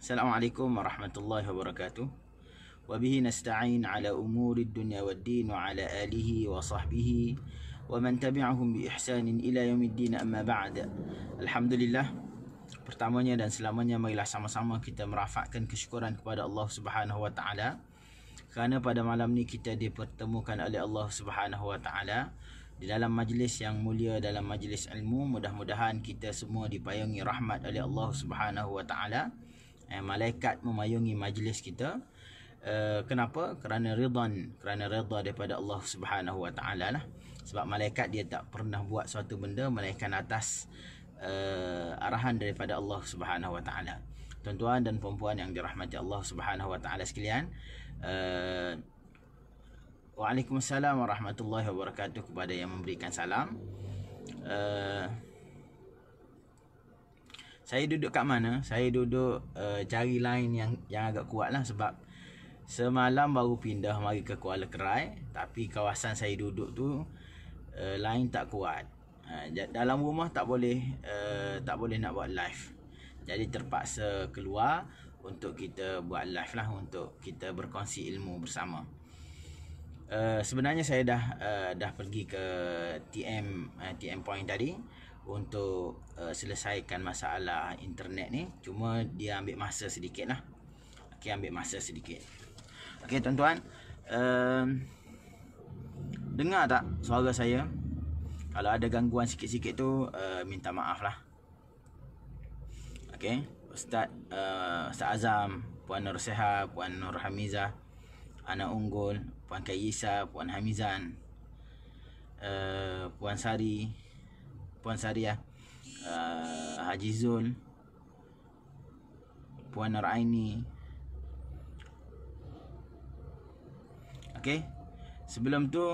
Assalamualaikum warahmatullahi wabarakatuh. Wabihi nasta'in ala umuri dunya wad din wa ala alihi wa sahbihi wa man tabi'ahum bi ihsanin ila yaumiddin, amma ba'd. Alhamdulillah, pertamanya dan selamanya marilah sama-sama kita merafakkan kesyukuran kepada Allah Subhanahu wa taala kerana pada malam ni kita dipertemukan oleh Allah Subhanahu wa taala di dalam majlis yang mulia, dalam majlis ilmu. Mudah-mudahan kita semua dipayungi rahmat oleh Allah Subhanahu wa taala. Malaikat memayungi majlis kita. Kenapa? Kerana redha daripada Allah Subhanahu wa taala lah. Sebab malaikat dia tak pernah buat suatu benda melainkan atas arahan daripada Allah Subhanahu wa taala. Tuan-tuan dan puan-puan yang dirahmati Allah Subhanahu wa taala sekalian, Waalaikumsalam warahmatullahi wabarakatuh kepada yang memberikan salam. Saya duduk kat mana? Saya duduk cari line yang agak kuat lah. Sebab semalam baru pindah mari ke Kuala Kerai, tapi kawasan saya duduk tu line tak kuat. Dalam rumah tak boleh nak buat live. Jadi terpaksa keluar untuk kita buat live lah, untuk kita berkongsi ilmu bersama. Sebenarnya saya dah pergi ke TM point tadi untuk selesaikan masalah internet ni. Cuma dia ambil masa sedikit lah. Okey, ambil masa sedikit. Okey tuan-tuan, dengar tak suara saya? Kalau ada gangguan sikit-sikit tu minta maaf lah. Okey, Ustaz Azam, Puan Nur Seha, Puan Nur Hamizah, Anak Unggul, Puan Kaisa, Puan Hamizan, Puan Sariah, Haji Zul, Puan Nur Aini. Okey, sebelum tu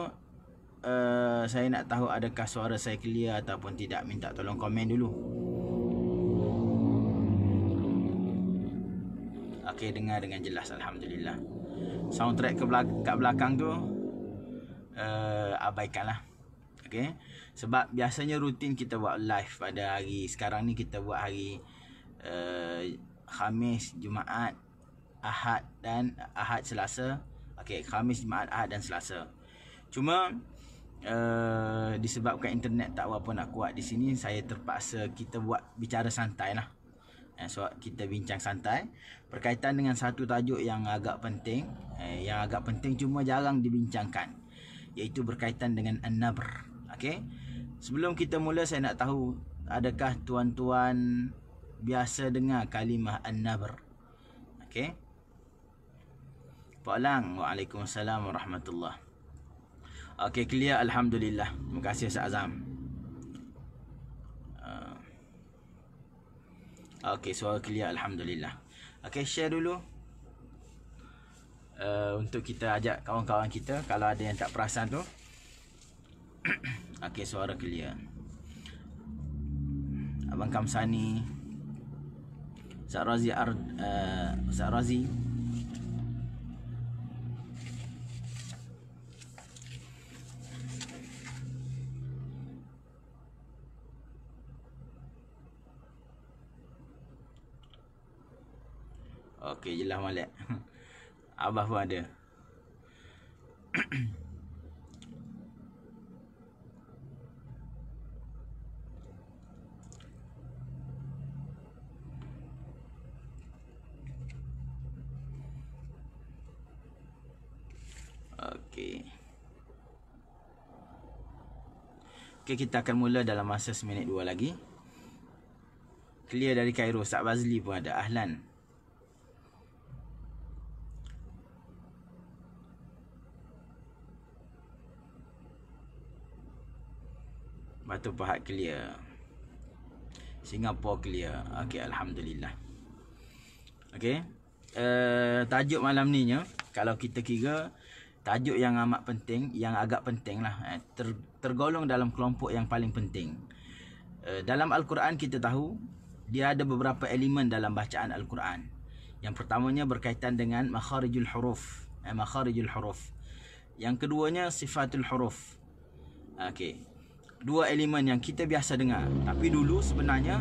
saya nak tahu adakah suara saya clear ataupun tidak. Minta tolong komen dulu. Okey, dengar dengan jelas, alhamdulillah. Soundtrack kat belakang tu abaikanlah. Okey, sebab biasanya rutin kita buat live pada hari sekarang ni, kita buat hari Khamis, Jumaat, Ahad dan Selasa. Okey, Khamis, Jumaat, Ahad dan Selasa. Cuma disebabkan internet tak berapa nak kuat di sini, saya terpaksa kita buat bicara santai lah. So kita bincang santai berkaitan dengan satu tajuk yang agak penting, cuma jarang dibincangkan, iaitu berkaitan dengan an-nabr. Okey, sebelum kita mula saya nak tahu, adakah tuan-tuan biasa dengar kalimah an-nabr? Okey, Pak Lang, Waalaikumsalam warahmatullahi. Okey, clear, alhamdulillah. Terima kasih Ustaz Azam. Okey, suara clear, alhamdulillah. Okey, share dulu untuk kita ajak kawan-kawan kita kalau ada yang tak perasan tu. Okey, suara clear. Abang Kamsani, Ustaz Razi, okey, jelas Malik. Abah pun ada. Okey. Okey, kita akan mula dalam masa 1 minit 2 lagi. Clear dari Cairo. Ustaz Bazli pun ada. Ahlan. Batu Pahat clear. Singapura clear. Okey, alhamdulillah. Okey, tajuk malam ni nya, kalau kita kira tajuk yang amat penting, yang agak penting lah, tergolong dalam kelompok yang paling penting. Dalam Al-Quran kita tahu dia ada beberapa elemen dalam bacaan Al-Quran. Yang pertamanya berkaitan dengan makharijul huruf, Yang keduanya sifatul huruf. Okey, dua elemen yang kita biasa dengar. Tapi dulu sebenarnya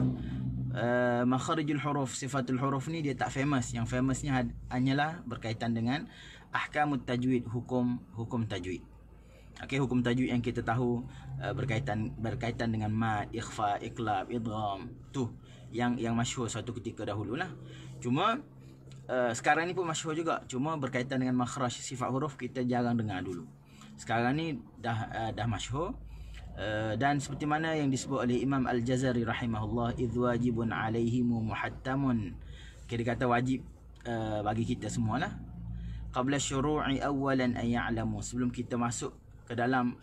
makharijul huruf, sifatul huruf ni dia tak famous. Yang famousnya hanyalah berkaitan dengan ahkamut tajwid, hukum tajwid. Okey, hukum tajwid yang kita tahu berkaitan dengan mad, ikhfa, iqlab, idgham. Tu yang masyhur suatu ketika dahululah. Cuma sekarang ni pun masyhur juga. Cuma berkaitan dengan makhraj sifat huruf kita jarang dengar dulu. Sekarang ni dah masyhur. Dan seperti mana yang disebut oleh Imam Al-Jazari rahimahullah, idh wajibun alaihimu muhattamun. Dia kata wajib bagi kita semualah. Qabla syuru'i awalan an ya'lamu, sebelum kita masuk ke dalam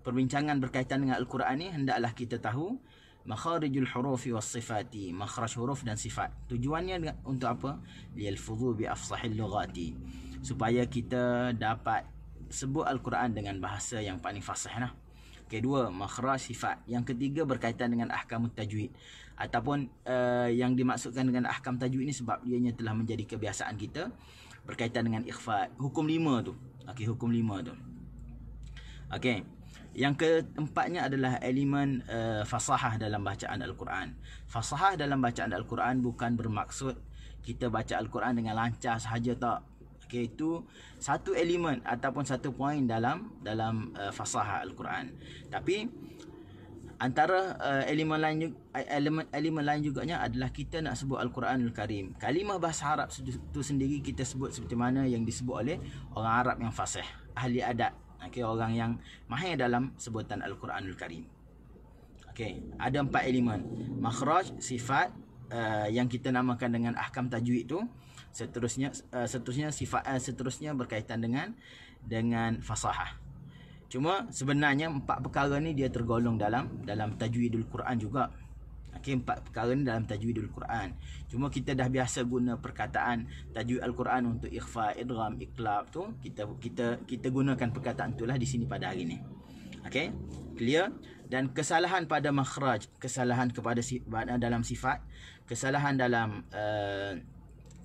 perbincangan berkaitan dengan Al-Quran ni, hendaklah kita tahu makharijul hurufi was sifati, makhraj huruf dan sifat. Tujuannya untuk apa? Liyalfudhu bi afsahil lughati, supaya kita dapat sebut Al-Quran dengan bahasa yang paling fasih lah. Kedua, makhraj sifat. Yang ketiga berkaitan dengan ahkam tajwid, ataupun yang dimaksudkan dengan ahkam tajwid ni sebab ianya telah menjadi kebiasaan kita berkaitan dengan ikhfa, hukum 5 tu. Okey, hukum 5 tu. Okey. Yang keempatnya adalah elemen fasahah dalam bacaan Al-Quran. Fasahah dalam bacaan Al-Quran bukan bermaksud kita baca Al-Quran dengan lancar sahaja, tak. Okey, itu satu elemen ataupun satu poin dalam fasahah Al-Quran. Tapi antara elemen lain juganya adalah kita nak sebut Al-Quranul Karim. Kalimah bahasa Arab itu sendiri kita sebut seperti mana yang disebut oleh orang Arab yang fasih, ahli adat. Okey, orang yang mahir dalam sebutan Al-Quranul Karim. Okey, ada 4 elemen. Makhraj, sifat, yang kita namakan dengan ahkam tajwid tu. Seterusnya sifat, seterusnya berkaitan dengan fasahah. Cuma sebenarnya 4 perkara ni dia tergolong dalam tajwidul Quran juga. Okey, 4 perkara ni dalam tajwidul Quran. Cuma kita dah biasa guna perkataan tajwid Al-Quran untuk ikhfa, idgham, iqlab tu, kita gunakan perkataan itulah di sini pada hari ni. Okey, clear? Dan kesalahan pada makhraj, kesalahan dalam sifat, kesalahan dalam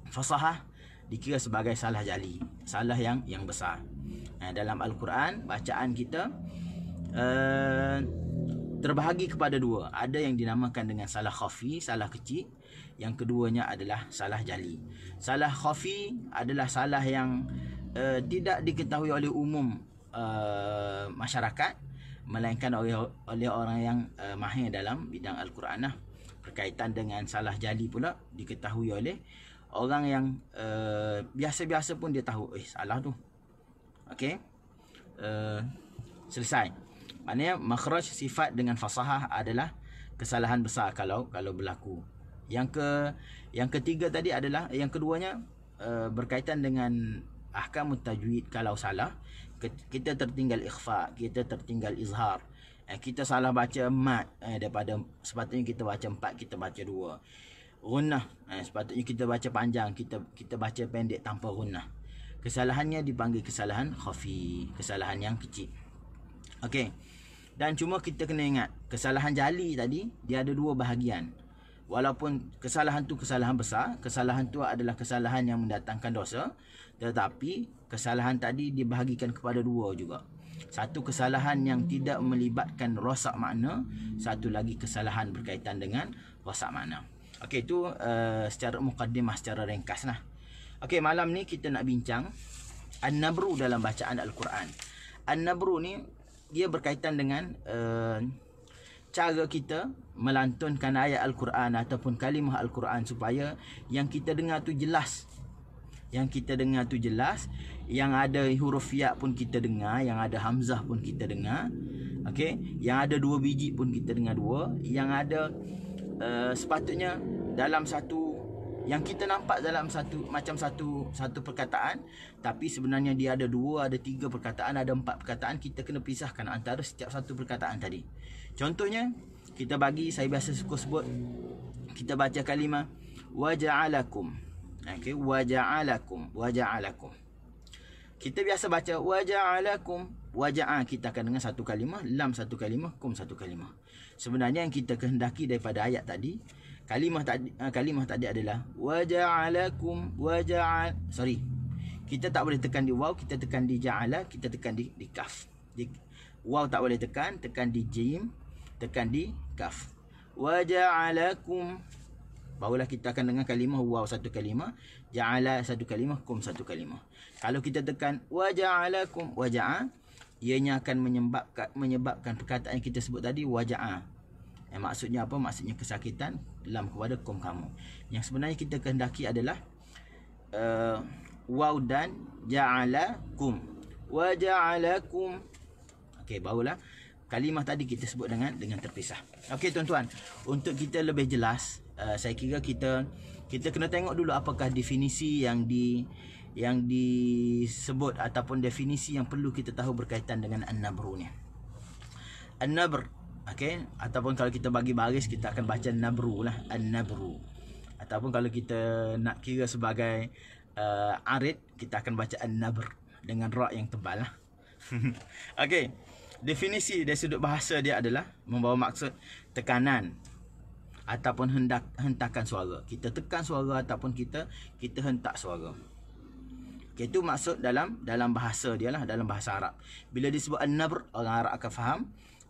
fasahah dikira sebagai salah jali, salah yang besar. Dalam Al-Quran bacaan kita terbahagi kepada 2. Ada yang dinamakan dengan salah khafi, salah kecil. Yang keduanya adalah salah jali. Salah khafi adalah salah yang tidak diketahui oleh umum masyarakat, melainkan oleh orang yang mahir dalam bidang Al-Quran lah. Berkaitan dengan salah jali pula diketahui oleh orang yang biasa-biasa pun dia tahu, salah tu. Okey, selesai. Maknanya makhraj sifat dengan fasahah adalah kesalahan besar kalau berlaku. Yang ketiga tadi adalah, yang keduanya berkaitan dengan ahkam tajwid. Kalau salah, kita tertinggal ikhfa, kita tertinggal izhar, kita salah baca mad, daripada sepatutnya kita baca 4 kita baca 2. Gunnah, sepatutnya kita baca panjang, kita baca pendek tanpa gunnah. Kesalahannya dipanggil kesalahan khafi, kesalahan yang kecil. Okey. Dan cuma kita kena ingat, kesalahan jali tadi dia ada 2 bahagian. Walaupun kesalahan tu kesalahan besar, kesalahan tu adalah kesalahan yang mendatangkan dosa, tetapi kesalahan tadi dibahagikan kepada 2 juga. Satu kesalahan yang tidak melibatkan rosak makna, satu lagi kesalahan berkaitan dengan rosak makna. Okey, itu secara mukaddimah, secara ringkas lah. Okey, malam ni kita nak bincang An-Nabru dalam bacaan Al-Quran. An-Nabru ni dia berkaitan dengan cara kita melantunkan ayat Al-Quran ataupun kalimah Al-Quran supaya yang kita dengar tu jelas. Yang kita dengar tu jelas, yang ada huruf ya pun kita dengar, yang ada hamzah pun kita dengar. Okey, yang ada 2 biji pun kita dengar 2, yang ada sepatutnya dalam satu, yang kita nampak dalam satu perkataan, tapi sebenarnya dia ada 2, ada 3 perkataan, ada 4 perkataan. Kita kena pisahkan antara setiap satu perkataan tadi. Contohnya, saya biasa suka sebut, kita baca kalimah waja'alakum. Okey, waja'alakum. Kita biasa baca waja'alakum, waja'a kita akan dengar satu kalimah, lam satu kalimah, kum satu kalimah. Sebenarnya yang kita kehendaki daripada ayat tadi, kalimah tadi adalah waja'alakum, kita tak boleh tekan di waw, kita tekan di ja'ala, kita tekan di kaf. Waw tak boleh tekan di jim, tekan di kaf. wa ja'alakum. Barulah kita akan dengar kalimah waw satu kalimah, ja'ala satu kalimah, kum satu kalimah. Kalau kita tekan wa ja'alakum, waja'a, ianya akan menyebabkan perkataan yang kita sebut tadi waja'a. Maksudnya apa? Maksudnya kesakitan lam kepada kum kamu. Yang sebenarnya kita kehendaki adalah waw dan ja'alakum, wa ja'alakum. Okey, barulah kalimah tadi kita sebut dengan terpisah. Okey tuan-tuan, untuk kita lebih jelas, saya kira kita kena tengok dulu apakah definisi yang disebut ataupun definisi yang perlu kita tahu berkaitan dengan an-nabru ni. An-nabr, okey, ataupun kalau kita bagi baris kita akan baca nabru lah, an-nabru. Ataupun kalau kita nak kira sebagai arid, kita akan baca an-nabr dengan ra yang tebal lah. Okey, definisi dari sudut bahasa dia adalah membawa maksud tekanan ataupun hentakan suara. Kita tekan suara ataupun kita hentak suara. Okay, itu maksud dalam bahasa dia lah, dalam bahasa Arab. Bila disebut an-nabr, orang Arab akan faham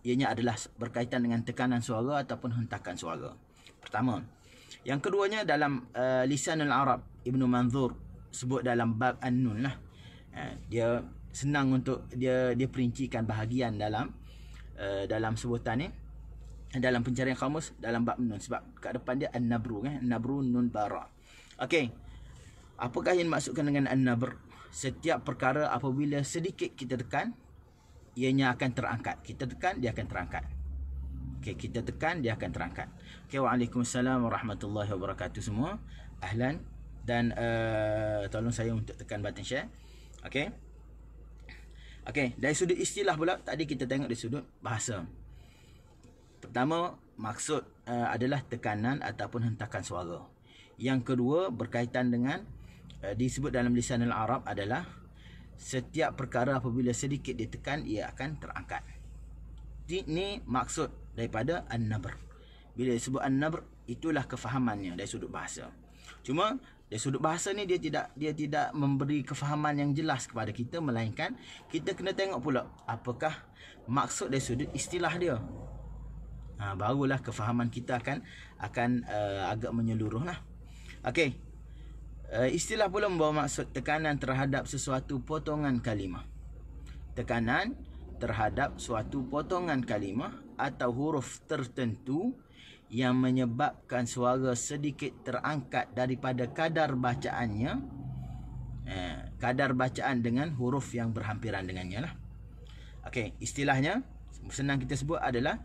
ianya adalah berkaitan dengan tekanan suara ataupun hentakan suara. Pertama. Yang keduanya dalam Lisanul Arab, Ibnu Manzur sebut dalam bab an-nun lah. Dia senang untuk dia perincikan bahagian dalam sebutan ni, dalam pencarian kamus dalam bab nun, sebab kat depan dia an-nabru kan, an-nabru nun bara. Okey, apakah yang dimaksudkan dengan an-nabr? Setiap perkara apabila sedikit kita tekan, ianya akan terangkat. Kita tekan, dia akan terangkat. Okey, kita tekan, dia akan terangkat. Okey, waalaikumsalam warahmatullahi wabarakatuh semua. Ahlan. Dan tolong saya untuk tekan button share. Okey. Okey, dari sudut istilah pula, tadi kita tengok dari sudut bahasa. Pertama, maksud adalah tekanan ataupun hentakan suara. Yang kedua, berkaitan dengan disebut dalam Lisanul Arab adalah setiap perkara apabila sedikit ditekan, ia akan terangkat. Ini maksud daripada an-nabr. Bila disebut an-nabr, itulah kefahamannya dari sudut bahasa. Cuma dari sudut bahasa ni dia tidak memberi kefahaman yang jelas kepada kita, melainkan kita kena tengok pula apakah maksud dari sudut istilah dia. Barulah kefahaman kita akan agak menyeluruh lah. Okey. Istilah pula membawa maksud tekanan terhadap sesuatu potongan kalimah. Tekanan terhadap suatu potongan kalimah atau huruf tertentu yang menyebabkan suara sedikit terangkat daripada kadar bacaannya. Kadar bacaan dengan huruf yang berhampiran dengannya lah. Okey, istilahnya senang kita sebut adalah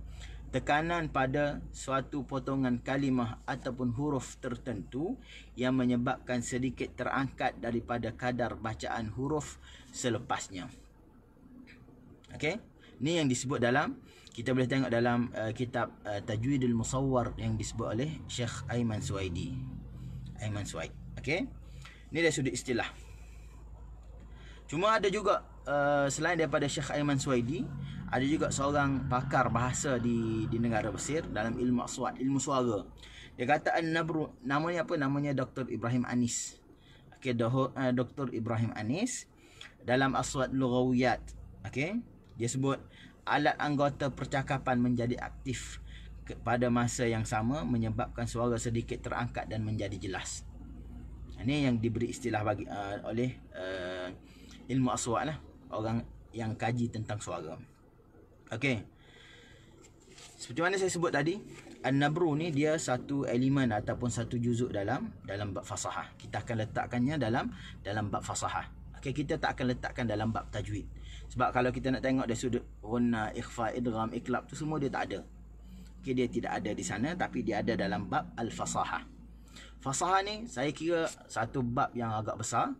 tekanan pada suatu potongan kalimah ataupun huruf tertentu yang menyebabkan sedikit terangkat daripada kadar bacaan huruf selepasnya. Okey, ni yang disebut dalam, kita boleh tengok dalam kitab Tajwidul Musawwar yang disebut oleh Syekh Aiman Suwaidi. Aiman Suwaid. Okey, ni dari sudut istilah. Cuma ada juga selain daripada Syekh Aiman Suwaidi, ada juga seorang pakar bahasa di negara Mesir dalam ilmu aswat, ilmu suara. Dia kata an-nabru, namanya apa? Namanya Dr. Ibrahim Anis. Okey, Dr. Ibrahim Anis dalam aswat lughawiyat. Okey, dia sebut alat anggota percakapan menjadi aktif pada masa yang sama menyebabkan suara sedikit terangkat dan menjadi jelas. Ini yang diberi istilah bagi oleh ilmu aswat lah, orang yang kaji tentang suara. Okey. Seperti mana saya sebut tadi, an-nabru ni dia satu elemen ataupun satu juzuk dalam bab fasahah. Kita akan letakkannya dalam bab fasahah. Okey, kita tak akan letakkan dalam bab tajwid. Sebab kalau kita nak tengok dari sudut ghunna, ikhfa, idgham, iklab tu semua dia tak ada. Okey, dia tidak ada di sana, tapi dia ada dalam bab al-fasahah. Fasahah ni saya kira satu bab yang agak besar.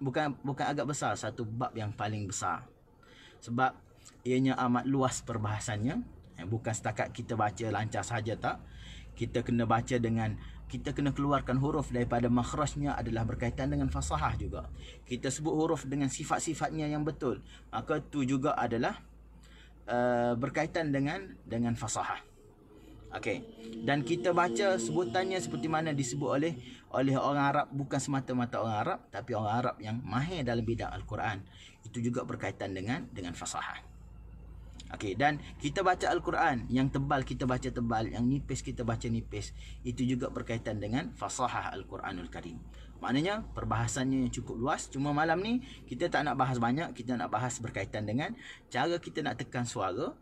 Bukan agak besar, satu bab yang paling besar. Sebab ianya amat luas perbahasannya. Bukan setakat kita baca lancar saja, tak. Kita kena baca dengan, kita kena keluarkan huruf daripada makhrajnya adalah berkaitan dengan fasahah juga. Kita sebut huruf dengan sifat-sifatnya yang betul, maka itu juga adalah berkaitan dengan fasahah. Okey. Dan kita baca sebutannya seperti mana disebut oleh orang Arab, bukan semata-mata orang Arab, tapi orang Arab yang mahir dalam bidang Al-Quran. Itu juga berkaitan dengan fasahah. Okey, dan kita baca Al-Quran, yang tebal kita baca tebal, yang nipis kita baca nipis. Itu juga berkaitan dengan fasahah Al-Quranul Karim. Maknanya perbahasannya yang cukup luas. Cuma malam ni kita tak nak bahas banyak, kita nak bahas berkaitan dengan cara kita nak tekan suara,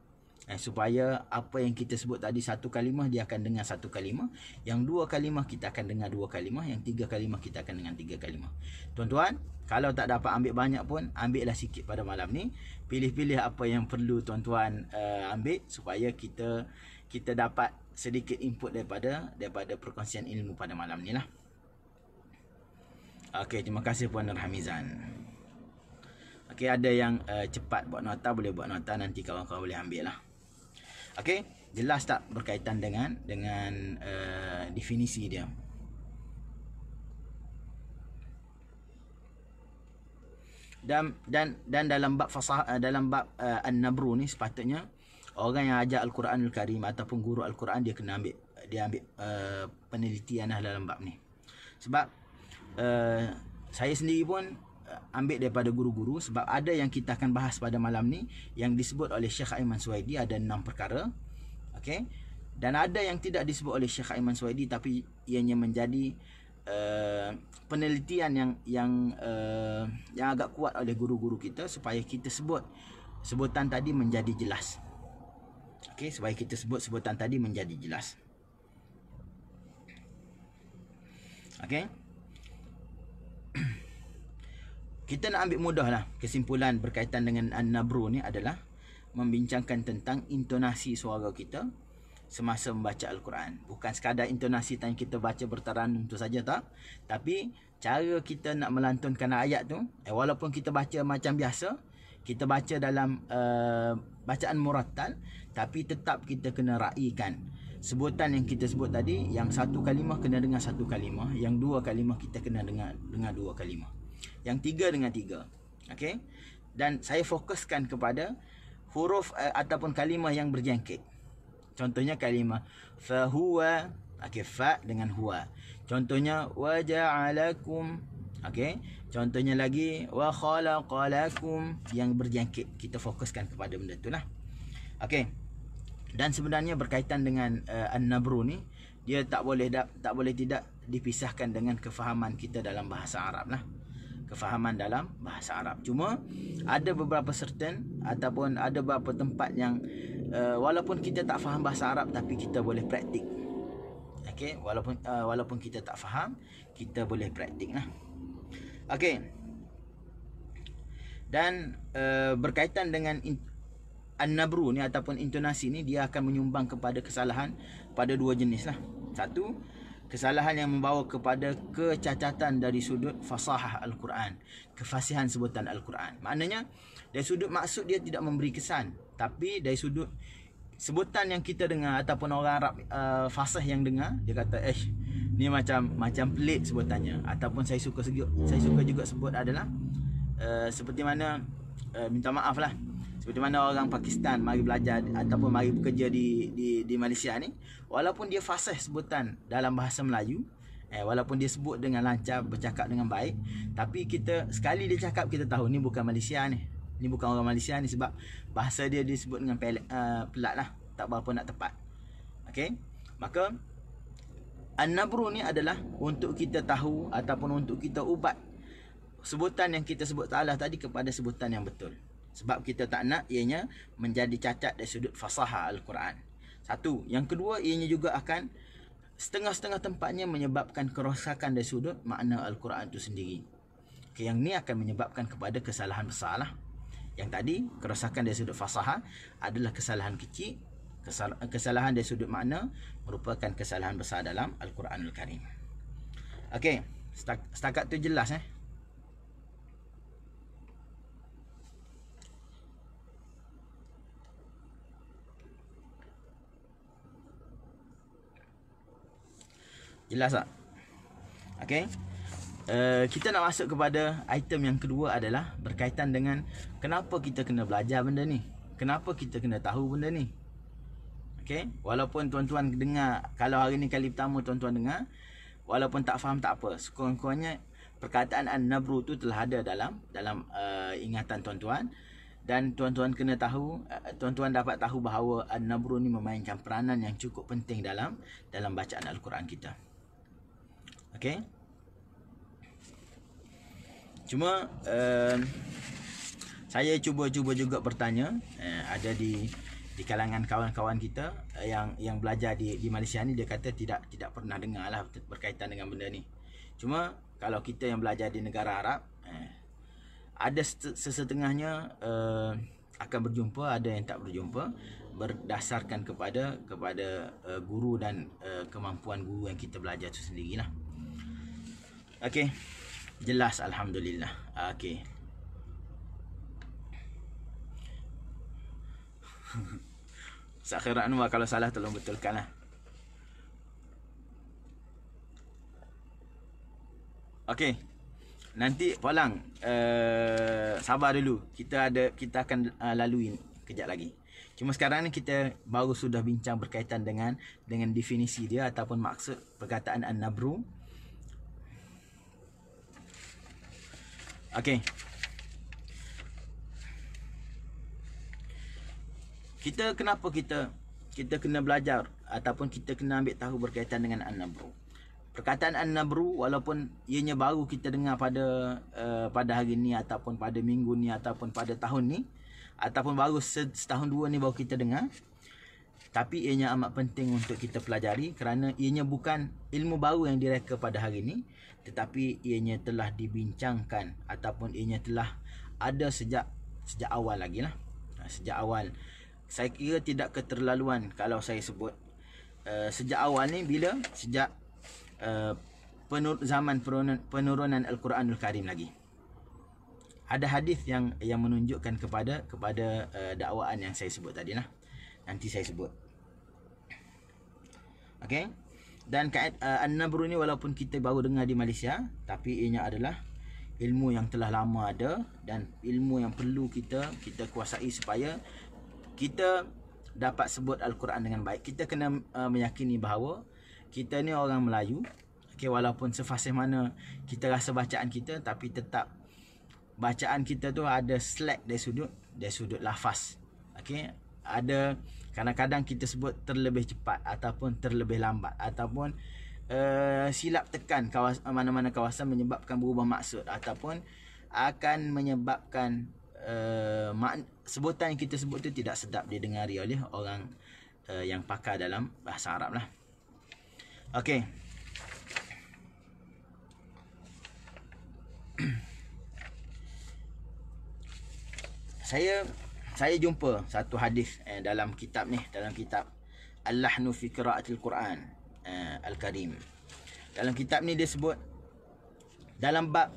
supaya apa yang kita sebut tadi satu kalimah dia akan dengar satu kalimah, yang dua kalimah kita akan dengar dua kalimah, yang tiga kalimah kita akan dengar tiga kalimah. Tuan-tuan, kalau tak dapat ambil banyak pun, ambillah sikit pada malam ni. Pilih-pilih apa yang perlu tuan-tuan ambil, supaya kita dapat sedikit input daripada perkongsian ilmu pada malam ni lah. Okey, terima kasih Puan Nur Hamizan. Okey, ada yang cepat buat nota, boleh buat nota, nanti kawan-kawan boleh ambil lah. Okey, jelas tak berkaitan dengan definisi dia? Dan dalam bab fasahah, dalam bab An-Nabru ni, sepatutnya orang yang ajar Al-Quranul Karim ataupun guru Al-Quran, dia kena ambil penelitian lah dalam bab ni. Sebab saya sendiri pun ambil daripada guru-guru, sebab ada yang kita akan bahas pada malam ni yang disebut oleh Syekh Aiman Suwaidi, ada 6 perkara. Okey, dan ada yang tidak disebut oleh Syekh Aiman Suwaidi, tapi ianya menjadi penelitian yang agak kuat oleh guru-guru kita, supaya kita sebutan tadi menjadi jelas. Okey, supaya kita sebutan tadi menjadi jelas. Okey, kita nak ambil mudah lah. Kesimpulan berkaitan dengan An-Nabru ni adalah membincangkan tentang intonasi suara kita semasa membaca Al-Quran. Bukan sekadar intonasi yang kita baca bertaranum tu saja, tak. Tapi cara kita nak melantunkan ayat tu, walaupun kita baca macam biasa, kita baca dalam bacaan murattal, tapi tetap kita kena raikan sebutan yang kita sebut tadi. Yang satu kalimah kena dengar satu kalimah, yang dua kalimah kita kena dengar dua kalimah, yang tiga dengan tiga. Okey, dan saya fokuskan kepada huruf ataupun kalimah yang berjangkit. Contohnya kalimah fahuwa, okey, fa dengan huwa. Contohnya waja'alakum. Okey, contohnya lagi wa khalaqalakum, yang berjangkit. Kita fokuskan kepada benda itulah. Okey, dan sebenarnya berkaitan dengan An-Nabru ni, dia tak boleh tidak dipisahkan dengan kefahaman kita dalam bahasa Arab lah. Kefahaman dalam bahasa Arab. Cuma ada beberapa certain ataupun ada beberapa tempat yang walaupun kita tak faham bahasa Arab, tapi kita boleh praktik. Okey, walaupun kita tak faham, kita boleh praktik lah. Okey, dan berkaitan dengan An-Nabru ni ataupun intonasi ni, dia akan menyumbang kepada kesalahan pada dua jenis lah. Satu, kesalahan yang membawa kepada kecacatan dari sudut fasahah Al-Quran, kefasihan sebutan Al-Quran. Maknanya dari sudut maksud dia tidak memberi kesan, tapi dari sudut sebutan yang kita dengar ataupun orang Arab fasih yang dengar, dia kata ni macam pelik sebutannya. Ataupun saya suka juga sebut adalah seperti mana minta maaf lah, seperti mana orang Pakistan mari belajar ataupun mari bekerja di Malaysia ni, walaupun dia fasih sebutan dalam bahasa Melayu, walaupun dia sebut dengan lancar, bercakap dengan baik, tapi kita sekali dia cakap, kita tahu ni bukan Malaysia ni. Ni bukan orang Malaysia ni, sebab bahasa dia disebut dengan pelat lah, tak berapa nak tepat. Okey, maka An-Nabru ni adalah untuk kita tahu ataupun untuk kita ubat sebutan yang kita sebut salah tadi kepada sebutan yang betul. Sebab kita tak nak ianya menjadi cacat dari sudut fasahah Al-Quran. Satu. Yang kedua, ianya juga akan setengah-setengah tempatnya menyebabkan kerosakan dari sudut makna Al-Quran itu sendiri. Yang ni akan menyebabkan kepada kesalahan besar lah. Yang tadi, kerosakan dari sudut fasahah adalah kesalahan kecil. Kesalahan dari sudut makna merupakan kesalahan besar dalam Al-Quranul Karim. Okey, setakat tu jelas Jelas tak? Okey. Kita nak masuk kepada item yang kedua, adalah berkaitan dengan kenapa kita kena belajar benda ni. Kenapa kita kena tahu benda ni. Okey. Walaupun tuan-tuan dengar, kalau hari ni kali pertama tuan-tuan dengar, walaupun tak faham tak apa. Sekurang-kurangnya perkataan An-Nabru tu telah ada dalam ingatan tuan-tuan. Dan tuan-tuan kena tahu, tuan-tuan dapat tahu bahawa An-Nabru ni memainkan peranan yang cukup penting dalam bacaan Al-Quran kita. Okey. Cuma saya cuba juga bertanya, ada di kalangan kawan-kawan kita yang belajar di Malaysia ni, dia kata tidak pernah dengar lah berkaitan dengan benda ni. Cuma kalau kita yang belajar di negara Arab, ada sesetengahnya akan berjumpa, ada yang tak berjumpa, berdasarkan kepada guru dan kemampuan guru yang kita belajar tu sendirilah. Okey, jelas, alhamdulillah. Okey. Sakhirat Anwar, kalau salah tolong betulkanlah. Okey. Nanti Polang, sabar dulu. Kita akan lalui kejap lagi. Cuma sekarang ni kita baru sudah bincang berkaitan dengan definisi dia ataupun maksud perkataan An-Nabru. Okey. Kenapa kita kena belajar ataupun kita kena ambil tahu berkaitan dengan An-Nabru? Perkataan An-Nabru, walaupun ianya baru kita dengar pada hari ni ataupun pada minggu ni ataupun pada tahun ni, ataupun baru setahun dua ni baru kita dengar, tapi ianya amat penting untuk kita pelajari kerana ianya bukan ilmu baru yang direka pada hari ni, tetapi ianya telah dibincangkan ataupun ianya telah ada sejak awal lagi lah. Sejak awal. Saya kira tidak keterlaluan kalau saya sebut sejak awal ni bila sejak zaman penurunan Al-Quranul Karim lagi. Ada hadis yang menunjukkan kepada dakwaan yang saya sebut tadi lah. Nanti saya sebut. Okey. Dan An-Nabru ni walaupun kita baru dengar di Malaysia, tapi ianya adalah ilmu yang telah lama ada dan ilmu yang perlu kita kuasai supaya kita dapat sebut Al-Quran dengan baik. Kita kena meyakini bahawa kita ni orang Melayu, okay, walaupun sefasih mana kita rasa bacaan kita, tapi tetap bacaan kita tu ada slack dari sudut lafaz. Okay? Ada kadang-kadang kita sebut terlebih cepat ataupun terlebih lambat ataupun silap tekan mana-mana kawasan menyebabkan berubah maksud ataupun akan menyebabkan sebutan yang kita sebut tu tidak sedap didengari oleh orang yang pakar dalam bahasa Arab lah. Okey. Saya jumpa satu hadis dalam kitab ni, dalam kitab Al-Lahnu fi Qira'atil Quran Al-Karim. Dalam kitab ni dia sebut dalam bab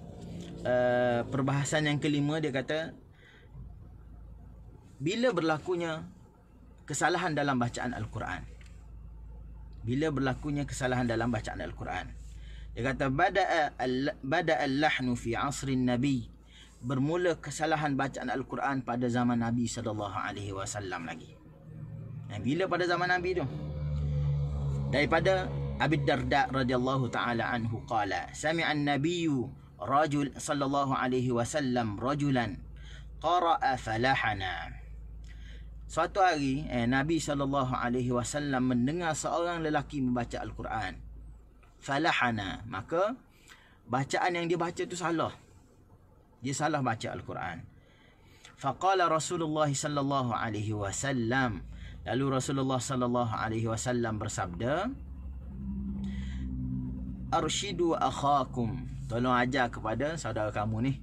perbahasan yang kelima, dia kata bila berlakunya kesalahan dalam bacaan Al-Quran. Bila berlakunya kesalahan dalam bacaan Al-Quran. Dia kata bada al-lahnu fi asrin nabi. Bermula kesalahan bacaan Al-Quran pada zaman Nabi SAW lagi. Bila pada zaman Nabi tu? Daripada Abi Darda radhiyallahu taala anhu qala sami'a an-nabiyyu rajul sallallahu alaihi wasallam rajulan qara'a falahana. Suatu hari Nabi SAW mendengar seorang lelaki membaca Al-Quran. Falahana, maka bacaan yang dia baca tu salah. Dia salah baca Al-Quran. Faqala Rasulullah sallallahu alaihi wasallam. Lalu Rasulullah sallallahu alaihi wasallam bersabda, Arshidu akhakum. Tolong ajar kepada saudara kamu ni.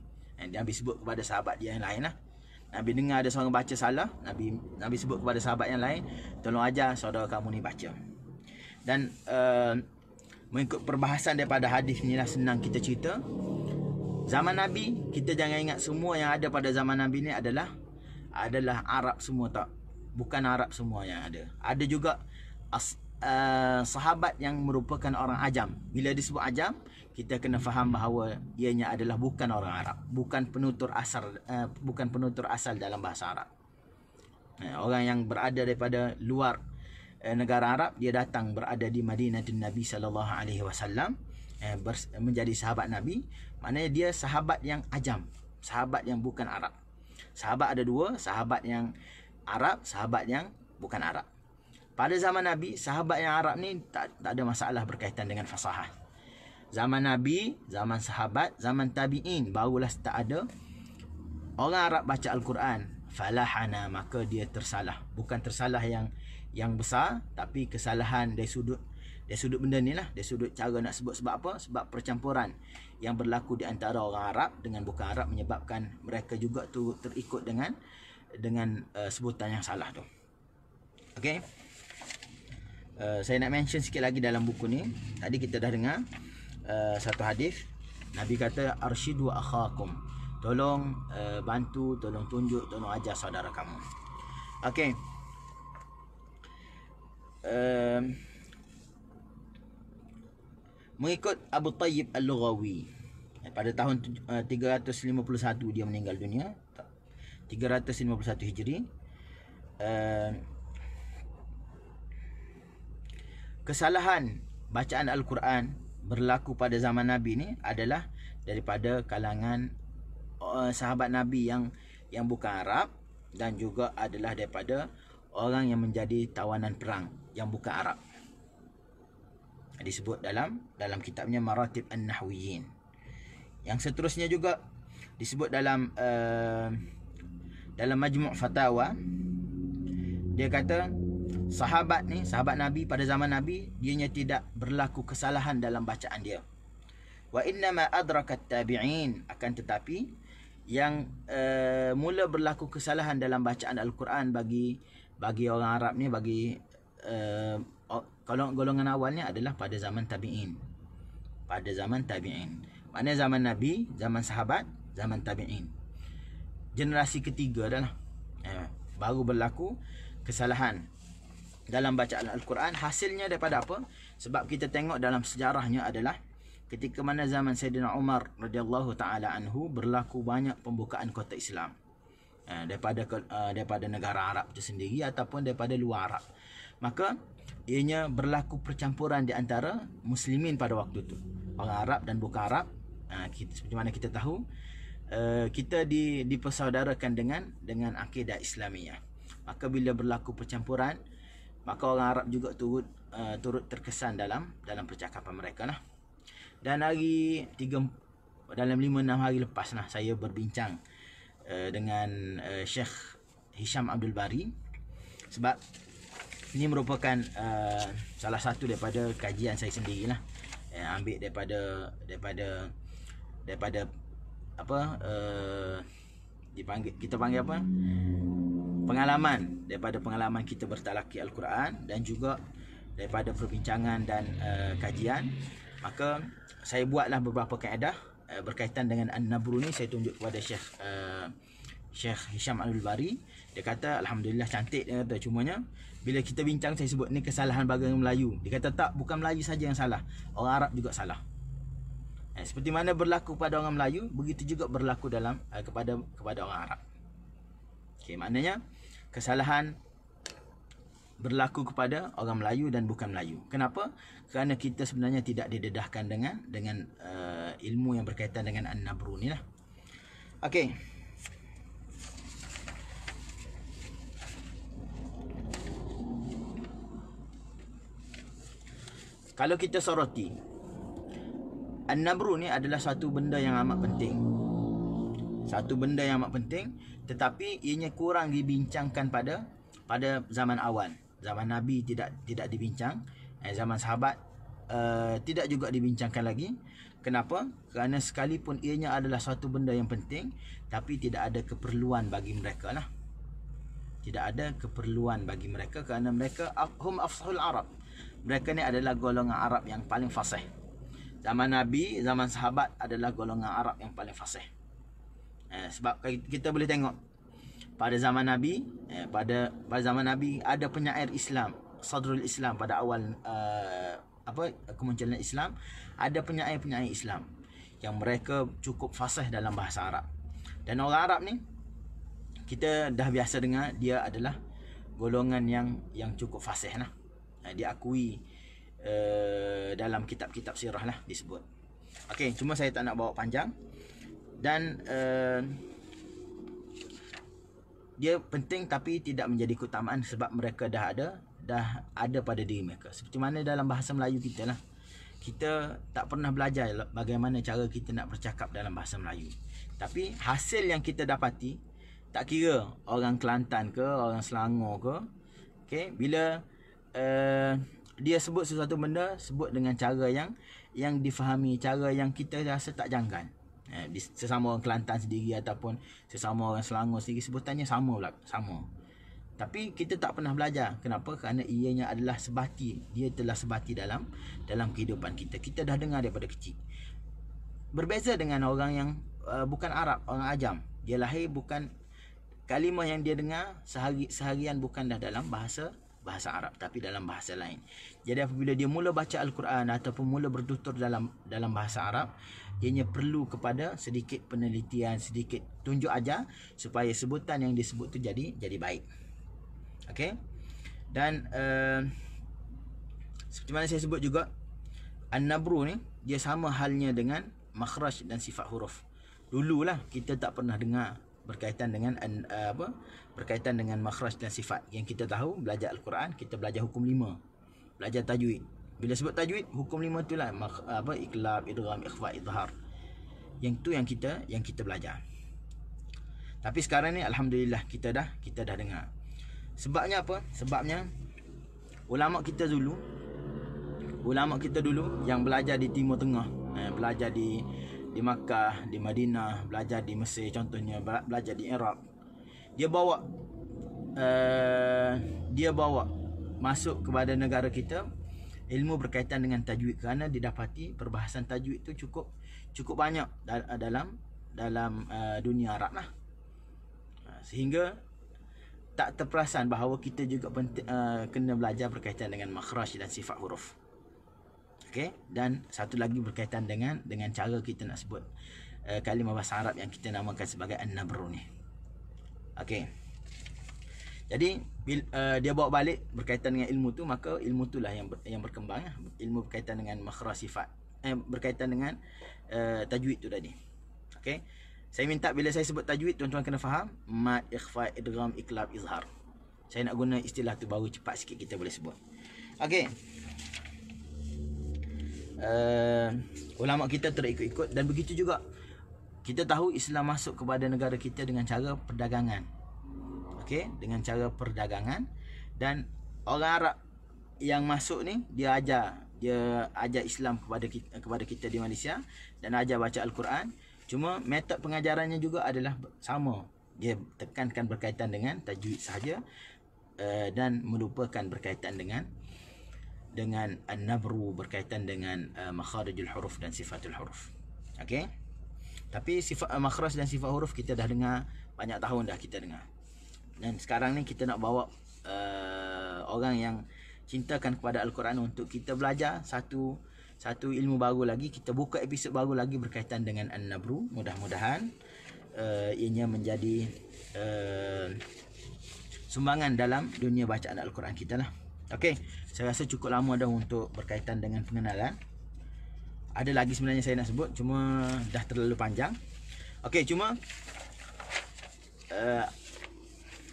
Nabi sebut kepada sahabat dia yang lain lah. Nabi dengar ada seorang baca salah, Nabi sebut kepada sahabat yang lain, tolong ajar saudara kamu ni baca. Dan mengikut perbahasan daripada hadis ni lah, senang kita cerita. Zaman Nabi, kita jangan ingat semua yang ada pada zaman Nabi ni adalah Arab semua, tak. Bukan Arab semua yang ada. Ada juga sahabat yang merupakan orang ajam. Bila disebut ajam, kita kena faham bahawa ianya adalah bukan orang Arab, bukan penutur asal dalam bahasa Arab. Orang yang berada daripada luar negara Arab, dia datang berada di Madinah Nabi sallallahu alaihi wasallam menjadi sahabat Nabi. Maknanya dia sahabat yang ajam, sahabat yang bukan Arab. Sahabat ada dua, sahabat yang Arab, sahabat yang bukan Arab. Pada zaman Nabi, sahabat yang Arab ni tak ada masalah berkaitan dengan fasahah. Zaman Nabi, zaman sahabat, zaman tabi'in, barulah tak ada orang Arab baca Al-Quran. Falahana, maka dia tersalah. Bukan tersalah yang besar, tapi kesalahan dari sudut benda ni lah, dari sudut cara nak sebut. Sebab apa? Sebab percampuran yang berlaku di antara orang Arab dengan bukan Arab menyebabkan mereka juga tu terikut dengan sebutan yang salah tu. Okey. Saya nak mention sikit lagi dalam buku ni. Tadi kita dah dengar satu hadis. Nabi kata arsyidu akhakum. Tolong bantu, tolong tunjuk, tolong ajar saudara kamu. Okey. Mengikut Abu Tayyib Al-Lughawi, pada tahun 351 dia meninggal dunia, 351 Hijri. Kesalahan bacaan Al-Quran berlaku pada zaman Nabi ni adalah daripada kalangan sahabat Nabi yang bukan Arab, dan juga adalah daripada orang yang menjadi tawanan perang yang bukan Arab. Disebut dalam kitabnya Maratib An-Nahwiyin. Yang seterusnya juga disebut dalam Majmu' Fatawa. Dia kata sahabat Nabi pada zaman Nabi, dianya tidak berlaku kesalahan dalam bacaan dia. Wa innama adrakat tabi'in, akan tetapi yang mula berlaku kesalahan dalam bacaan Al-Quran bagi orang Arab ni, bagi kalau golongan awalnya adalah pada zaman tabi'in. Pada zaman tabi'in. Maknanya zaman Nabi, zaman sahabat, zaman tabi'in. Generasi ketiga adalah baru berlaku kesalahan dalam bacaan Al-Quran. Hasilnya daripada apa? Sebab kita tengok dalam sejarahnya adalah ketika mana zaman Sayyidina Umar radhiyallahu taala anhu berlaku banyak pembukaan kota Islam daripada negara Arab itu sendiri ataupun daripada luar Arab. Maka ianya berlaku percampuran di antara muslimin pada waktu itu, orang Arab dan bukan Arab. Seperti mana kita tahu, kita dipersaudarakan dengan akidah Islamiyah. Maka bila berlaku percampuran, maka orang Arab juga turut terkesan dalam percakapan mereka lah. Dan dalam 5-6 hari lepas lah, saya berbincang dengan Syekh Hisham Abdul Bari, sebab ini merupakan salah satu daripada kajian saya sendirilah, ambil daripada apa, kita panggil apa, daripada pengalaman kita bertalaki Al-Quran, dan juga daripada perbincangan dan kajian. Maka saya buatlah beberapa kaedah berkaitan dengan An-Nabru ni. Saya tunjuk kepada Syekh Hisham Abdul Bari. Dia kata alhamdulillah cantik, dia kata. Cumanya bila kita bincang, saya sebut ni kesalahan bagi Melayu. Dia kata tak, bukan Melayu saja yang salah, orang Arab juga salah. Seperti mana berlaku pada orang Melayu, begitu juga berlaku kepada orang Arab. Okey, maknanya kesalahan berlaku kepada orang Melayu dan bukan Melayu. Kenapa? Kerana kita sebenarnya tidak didedahkan dengan ilmu yang berkaitan dengan An-Nabru ni lah. Okey. Kalau kita soroti, An-Nabru ni adalah satu benda yang amat penting. Satu benda yang amat penting, tetapi ianya kurang dibincangkan pada zaman awal. Zaman Nabi tidak dibincang, zaman sahabat tidak juga dibincangkan lagi. Kenapa? Kerana sekalipun ianya adalah satu benda yang penting, tapi tidak ada keperluan bagi mereka lah. Tidak ada keperluan bagi mereka, kerana mereka hum afsahul Arab. Mereka ni adalah golongan Arab yang paling fasih. Zaman Nabi, zaman sahabat adalah golongan Arab yang paling fasih. Sebab kita boleh tengok pada zaman Nabi, pada zaman Nabi ada penyair Islam, Sadrul Islam, pada awal kemunculan Islam, ada penyair-penyair Islam yang mereka cukup fasih dalam bahasa Arab. Dan orang Arab ni kita dah biasa dengar dia adalah golongan yang cukup fasih lah. Diakui dalam kitab-kitab sirah lah disebut. Okey, cuma saya tak nak bawa panjang. Dan dia penting tapi tidak menjadi keutamaan sebab mereka dah ada pada diri mereka. Seperti mana dalam bahasa Melayu kita lah. Kita tak pernah belajar bagaimana cara kita nak bercakap dalam bahasa Melayu. Tapi hasil yang kita dapati, tak kira orang Kelantan ke, orang Selangor ke, okay, bila dia sebut sesuatu benda, sebut dengan cara yang difahami, cara yang kita rasa tak janggal. Sesama orang Kelantan sendiri ataupun sesama orang Selangor sendiri, sebutannya sama pula, sama. Tapi kita tak pernah belajar. Kenapa? Kerana ianya adalah sebati. Dia telah sebati dalam kehidupan kita. Kita dah dengar daripada kecil. Berbeza dengan orang yang bukan Arab, orang Ajam. Dia lahir bukan, kalimah yang dia dengar seharian bukanlah dalam bahasa Arab, tapi dalam bahasa lain. Jadi apabila dia mula baca Al-Quran ataupun mula bertutur dalam bahasa Arab, ianya perlu kepada sedikit penelitian, sedikit tunjuk ajar supaya sebutan yang disebut tu jadi baik. Okey. Dan seperti mana saya sebut juga, An-Nabru ni dia sama halnya dengan makhraj dan sifat huruf. Dululah kita tak pernah dengar berkaitan dengan berkaitan dengan makhraj dan sifat. Yang kita tahu belajar Al-Quran, kita belajar hukum 5, belajar tajwid. Bila sebut tajwid, hukum 5 itulah iqlab, idgham, ikhfa, izhar. Yang tu yang kita belajar. Tapi sekarang ni alhamdulillah kita dah dengar. Sebabnya apa? Sebabnya ulama kita dulu yang belajar di Timur Tengah, belajar di Makkah, di Madinah, belajar di Mesir contohnya, belajar di Iraq. Dia bawa masuk kepada negara kita ilmu berkaitan dengan tajwid, kerana didapati perbahasan tajwid itu cukup banyak dalam dunia Arab lah. Sehingga tak terperasan bahawa kita juga kena belajar berkaitan dengan makhraj dan sifat huruf. Okey, dan satu lagi berkaitan dengan cara kita nak sebut kalimah bahasa Arab yang kita namakan sebagai An-Nabru ni. Okey. Jadi dia bawa balik berkaitan dengan ilmu tu, maka ilmu itulah yang berkembang, ilmu berkaitan dengan makhraj sifat, berkaitan dengan tajwid tu tadi. Okey. Saya minta bila saya sebut tajwid, tuan-tuan kena faham mad, ikhfa, idgham, iqlab, izhar. Saya nak guna istilah tu baru cepat sikit kita boleh sebut. Okey. Ulama kita terikut-ikut, dan begitu juga kita tahu Islam masuk kepada negara kita dengan cara perdagangan. Okey, dengan cara perdagangan, dan orang Arab yang masuk ni dia ajar Islam kepada kita di Malaysia, dan ajar baca Al-Quran. Cuma metod pengajarannya juga adalah sama. Dia tekankan berkaitan dengan tajwid sahaja, dan melupakan berkaitan dengan An-Nabru, berkaitan dengan makharijul huruf dan sifatul huruf. Okey. Tapi sifat makhraj dan sifat huruf kita dah dengar banyak tahun dah kita dengar. Dan sekarang ni kita nak bawa orang yang cintakan kepada Al-Quran untuk kita belajar satu ilmu baru lagi. Kita buka episod baru lagi berkaitan dengan An-Nabru. Mudah-mudahan ianya menjadi sumbangan dalam dunia bacaan Al-Quran kita lah. Okey, saya rasa cukup lama dah untuk berkaitan dengan pengenalan. Ada lagi sebenarnya saya nak sebut, cuma dah terlalu panjang. Okey, cuma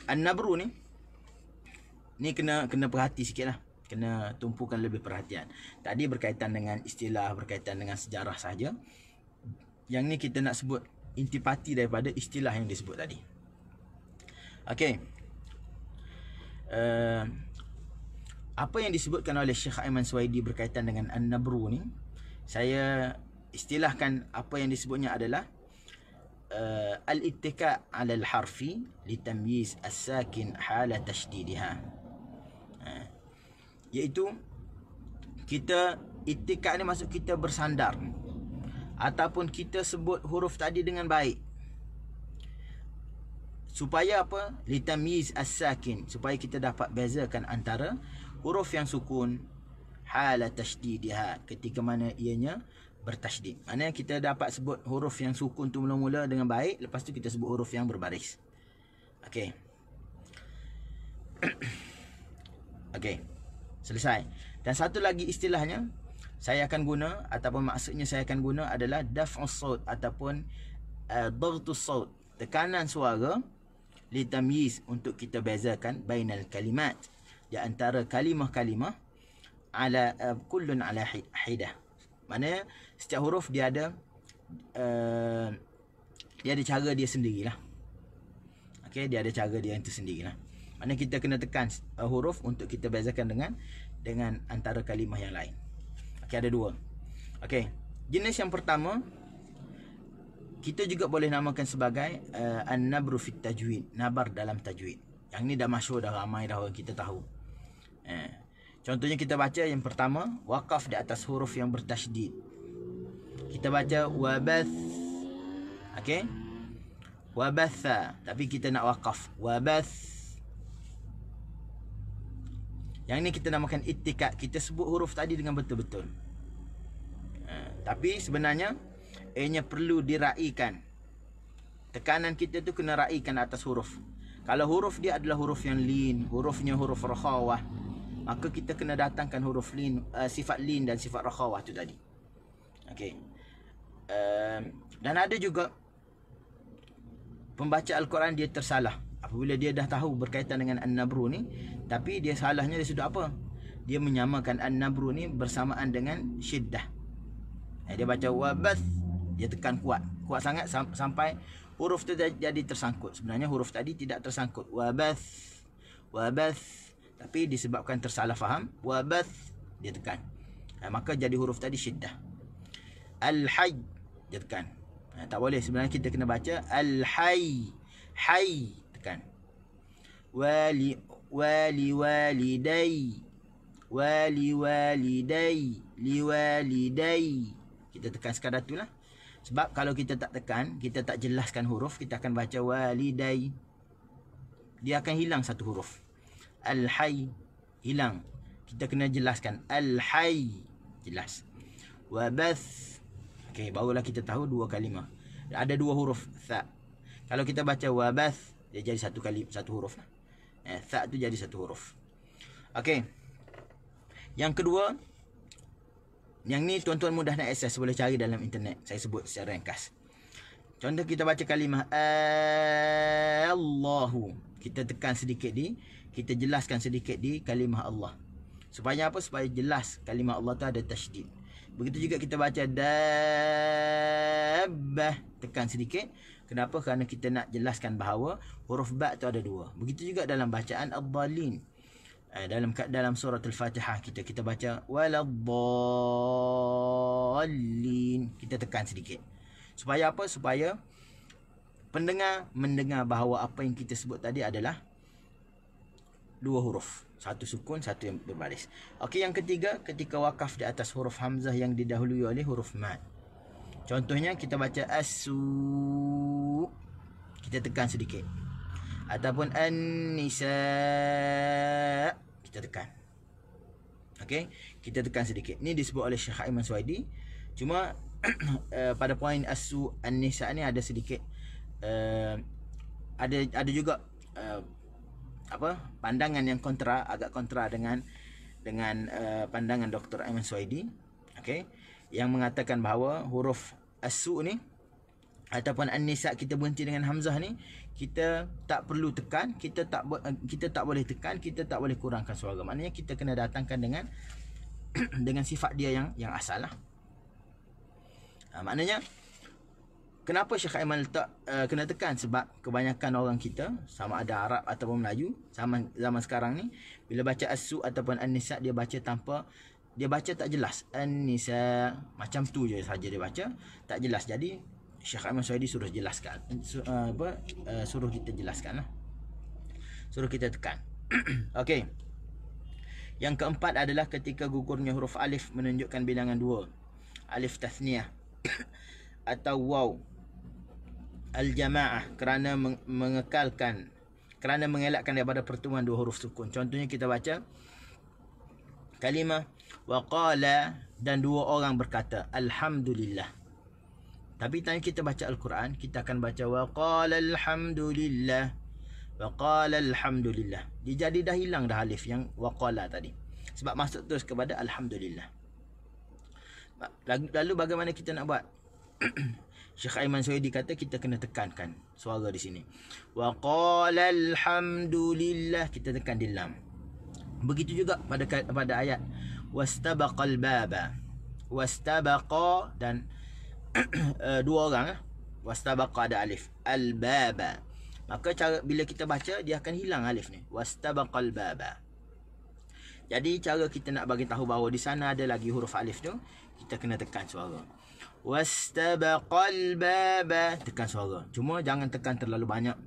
An-Nabru ni kena perhati sikit lah. Kena tumpukan lebih perhatian. Tadi berkaitan dengan istilah, berkaitan dengan sejarah saja. Yang ni kita nak sebut intipati daripada istilah yang disebut tadi. Okey. Apa yang disebutkan oleh Syekh Aiman Suwaidi berkaitan dengan An-Nabru ni, saya istilahkan apa yang disebutnya adalah al-ittika' 'ala al-harfi litamyiz as-sakin hala tashdidiha. Iaitu kita ittika' ni maksud kita bersandar, ataupun kita sebut huruf tadi dengan baik. Supaya apa? Litamyiz as-sakin, supaya kita dapat bezakan antara huruf yang sukun hala tashdidiha, ketika mana ianya bertasydid. Maknanya kita dapat sebut huruf yang sukun tu mula-mula dengan baik, lepas tu kita sebut huruf yang berbaris. Okey. Okey. Selesai. Dan satu lagi istilahnya saya akan guna, ataupun maksudnya saya akan guna adalah daf'us saut ataupun dhaghtus saut, tekanan suara litamyiz, untuk kita bezakan bainal kalimat, di antara kalimah-kalimah, ala kullun ala hidah. Maknanya setiap huruf dia ada cara dia sendirilah. Okey, dia ada cara dia yang tersendirilah. Maknanya kita kena tekan huruf untuk kita bezakan dengan antara kalimah yang lain. Okey, ada dua. Okey, jenis yang pertama kita juga boleh namakan sebagai an-nabru fit tajwid, nabar dalam tajwid. Yang ni dah masyhur, dah ramai dah orang kita tahu. Contohnya kita baca yang pertama, waqaf di atas huruf yang bertasydid. Kita baca wabath. Okey? Wabatha, tapi kita nak waqaf. Wabath. Yang ni kita namakan ittikad. Kita sebut huruf tadi dengan betul-betul. Tapi sebenarnya nya perlu diraikan. Tekanan kita tu kena raikan atas huruf. Kalau huruf dia adalah huruf yang lin, hurufnya huruf rakhawah, maka kita kena datangkan huruf lin, sifat lin dan sifat rakhawah tu tadi. Okey. Dan ada juga pembaca Al-Quran dia tersalah apabila dia dah tahu berkaitan dengan an-nabru ni, tapi dia salahnya dari sudut apa? Dia menyamakan an-nabru ni bersamaan dengan syiddah. Dia baca wabath, dia tekan kuat sangat sampai huruf tu jadi tersangkut. Sebenarnya huruf tadi tidak tersangkut. Wabath, tapi disebabkan tersalah faham, wabath, dia tekan. Maka jadi huruf tadi syiddah. Al-hayy, dia tekan. Tak boleh, sebenarnya kita kena baca al-hayy, hayy, tekan. Wali walidai, liwalidai, kita tekan sekadar tu lah. Sebab kalau kita tak tekan, kita tak jelaskan huruf, kita akan baca walidai, dia akan hilang satu huruf. Al-hayy, hilang. Kita kena jelaskan al-hayy, jelas. Wabath. Okey, barulah kita tahu dua kalimah. Ada dua huruf tha. Kalau kita baca wabath, dia jadi satu huruf lah. Tha tu jadi satu huruf. Okey. Yang kedua, yang ni tuan-tuan mudah nak akses, boleh cari dalam internet. Saya sebut secara ringkas. Contoh kita baca kalimah Allahu. Kita tekan sedikit kita jelaskan sedikit di kalimah Allah. Supaya apa? Supaya jelas kalimah Allah tu ada tasydid. Begitu juga kita baca dabbah, tekan sedikit. Kenapa? Kerana kita nak jelaskan bahawa huruf ba tu ada dua. Begitu juga dalam bacaan ad-dallin. Dalam surah Al-Fatihah kita baca waladdallin, kita tekan sedikit. Supaya apa? Supaya pendengar mendengar bahawa apa yang kita sebut tadi adalah dua huruf, satu sukun, satu yang berbaris. Okey, yang ketiga, ketika wakaf di atas huruf hamzah yang didahului oleh huruf mad. Contohnya kita baca as-su, kita tekan sedikit. Ataupun an-nisa, kita tekan. Okey, kita tekan sedikit. Ni disebut oleh Syekh Aiman Suwaidi. Cuma pada poin as-su, an-nisa ni ada sedikit ada juga pandangan yang agak kontra dengan pandangan Dr. Aiman Suwaidi. Okey, yang mengatakan bahawa huruf as-su ni ataupun an-nisa kita berhenti dengan hamzah ni, kita tak perlu tekan, kita tak boleh tekan, kita tak boleh kurangkan suara. Maknanya kita kena datangkan dengan dengan sifat dia yang asal lah. Maknanya kenapa Syekh Aiman letak kena tekan? Sebab kebanyakan orang kita, sama ada Arab ataupun Melayu, zaman sekarang ni, bila baca as-su ataupun an-nisa, dia baca tak jelas. An-nisa macam tu je saja dia baca, tak jelas. Jadi Syekh Aiman Suwaidi suruh jelaskan, suruh kita jelaskan lah, suruh kita tekan. Okey. Yang keempat adalah ketika gugurnya huruf alif menunjukkan bilangan dua, alif tasniyah atau waw al-jamaah, kerana mengelakkan daripada pertemuan dua huruf sukun. Contohnya kita baca kalimah waqala, dan dua orang berkata alhamdulillah. Tapi tanya kita baca Al-Quran, kita akan baca waqala alhamdulillah, waqala alhamdulillah. Dia jadi dah hilang dah alif yang waqala tadi, sebab masuk terus kepada alhamdulillah. Lalu bagaimana kita nak buat? Syekh Aiman Suhaidi kata kita kena tekankan suara di sini. Wa qala alhamdulillah, kita tekan di lam. Begitu juga pada ayat wastabaqal baba. Wastabaqa dan dua orang, wastabaqa ada alif, al baba. Maka cara bila kita baca dia akan hilang alif ni, wastabaqal baba. Jadi cara kita nak bagi tahu bahawa di sana ada lagi huruf alif tu, kita kena tekan suara. Wastabaqal baba, tekan suara. Cuma jangan tekan terlalu banyak.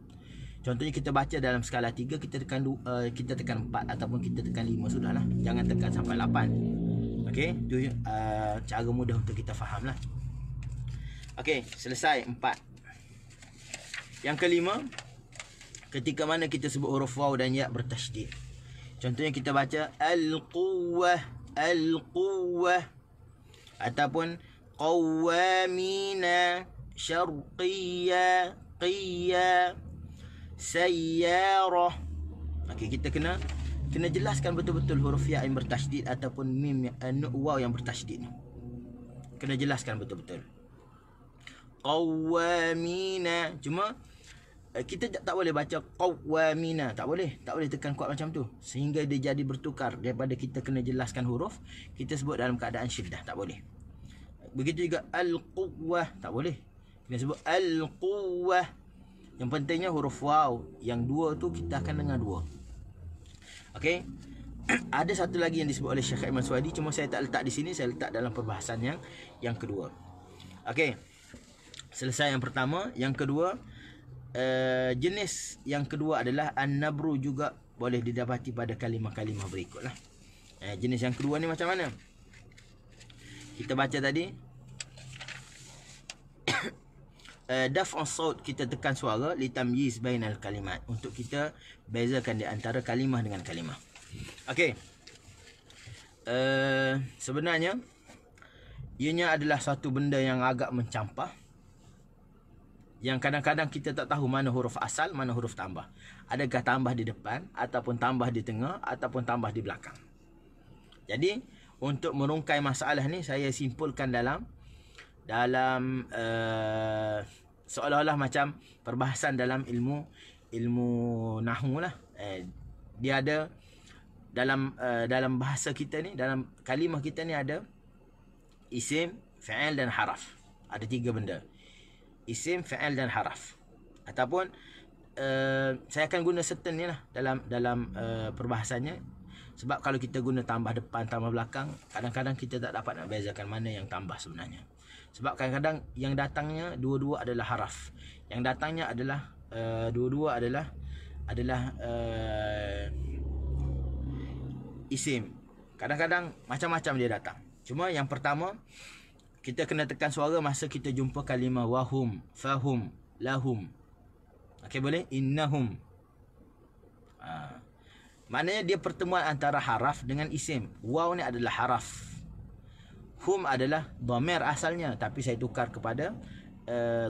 Contohnya kita baca dalam skala 3, kita tekan 4 ataupun kita tekan 5 sudahlah. Jangan tekan sampai 8. Okey, tu cara mudah untuk kita fahamlah. Okey, selesai 4. Yang kelima, ketika mana kita sebut huruf waw dan ya bertasydid. Contohnya kita baca al-quwwah, al-quwwah, ataupun qawwamina, syarqiyya, qiyya, sayyarah. Okey, kita kena jelaskan betul-betul huruf ya yang bertasydid ataupun mim waw yang bertasydid. Kena jelaskan betul-betul. Qawwamina, cuma kita tak boleh baca qawwamina, tak boleh tekan kuat macam tu sehingga dia jadi bertukar. Daripada kita kena jelaskan huruf, kita sebut dalam keadaan syiddah, tak boleh. Begitu juga al-quwwah, tak boleh, kena sebut al-quwwah. Yang pentingnya huruf waw yang dua tu kita akan dengar dua. Okey. Ada satu lagi yang disebut oleh Syekh Aiman Suhaidi, cuma saya tak letak di sini, saya letak dalam perbahasan yang kedua. Okey. Selesai yang pertama. Yang kedua, jenis yang kedua adalah an-nabru, juga boleh didapati pada kalimah-kalimah berikutlah. Jenis yang kedua ni macam mana? Kita baca tadi daf'un saut, kita tekan suara litamyiz bainal kalimat, untuk kita bezakan di antara kalimah dengan kalimah. Okey. Sebenarnya ianya adalah satu benda yang agak mencampah, yang kadang-kadang kita tak tahu mana huruf asal, mana huruf tambah. Adakah tambah di depan, ataupun tambah di tengah, ataupun tambah di belakang. Jadi untuk merungkai masalah ni, saya simpulkan dalam seolah-olah macam perbahasan dalam ilmu nahwu lah. Dia ada dalam bahasa kita ni, dalam kalimah kita ni ada isim, fi'il dan haraf. Ada 3 benda. Isim, fi'il dan haraf. Ataupun saya akan guna certain ni lah dalam perbahasannya. Sebab kalau kita guna tambah depan, tambah belakang, kadang-kadang kita tak dapat nak bezakan mana yang tambah sebenarnya. Sebab kadang-kadang yang datangnya dua-dua adalah haraf. Yang datangnya adalah dua-dua adalah isim. Kadang-kadang macam-macam dia datang. Cuma yang pertama, kita kena tekan suara masa kita jumpa kalimah wahum, fahum, lahum. Okey, boleh? Innahum. Maknanya dia pertemuan antara haraf dengan isim. Waw ni adalah haraf. Hum adalah dhamir asalnya, tapi saya tukar kepada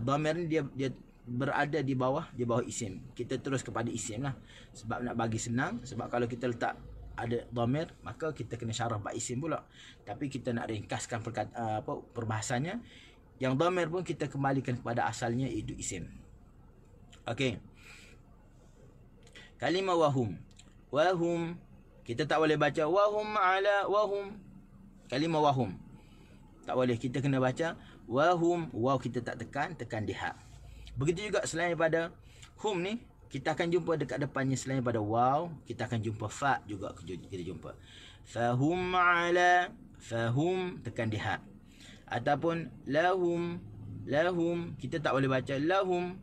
dhamir ni dia berada di bawah isim. Kita terus kepada isim lah. Sebab nak bagi senang. Sebab kalau kita letak ada dhamir, maka kita kena syarah bab isim pula. Tapi kita nak ringkaskan perbahasannya, yang dhamir pun kita kembalikan kepada asalnya, iaitu isim. Okey. Kalimah wahum. Wahum, kita tak boleh baca wahum ala wahum. Kalimah wahum tak boleh, kita kena baca wahum. Waw kita tak tekan di ha. Begitu juga selain daripada hum ni, kita akan jumpa dekat depannya, selain daripada waw, kita akan jumpa fa juga, kita jumpa fahum ala, fahum tekan di ha. Ataupun lahum, lahum kita tak boleh baca lahum.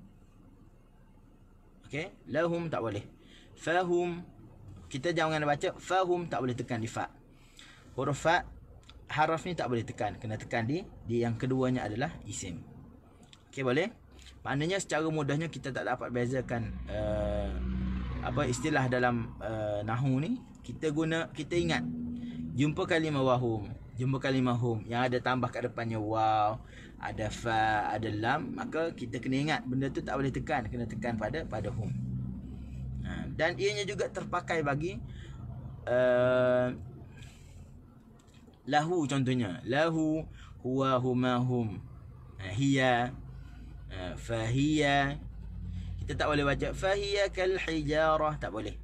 Okey, lahum tak boleh. Fahum, kita jangan baca fahum, tak boleh tekan di fa. Huruf fa, haraf ni tak boleh tekan, kena tekan di yang keduanya adalah isim. Okey, boleh? Maknanya secara mudahnya kita tak dapat bezakan istilah dalam nahwu ni. Kita ingat, jumpa kalimah wahum, jumpa kalimah hum yang ada tambah kat depannya waw, ada fa, ada lam, maka kita kena ingat benda tu tak boleh tekan, kena tekan pada hum. Dan ianya juga terpakai bagi lahu, contohnya lahu, huwa, huma, hum, hiya. Fahiya, kita tak boleh baca fahiya kal hijarah, tak boleh.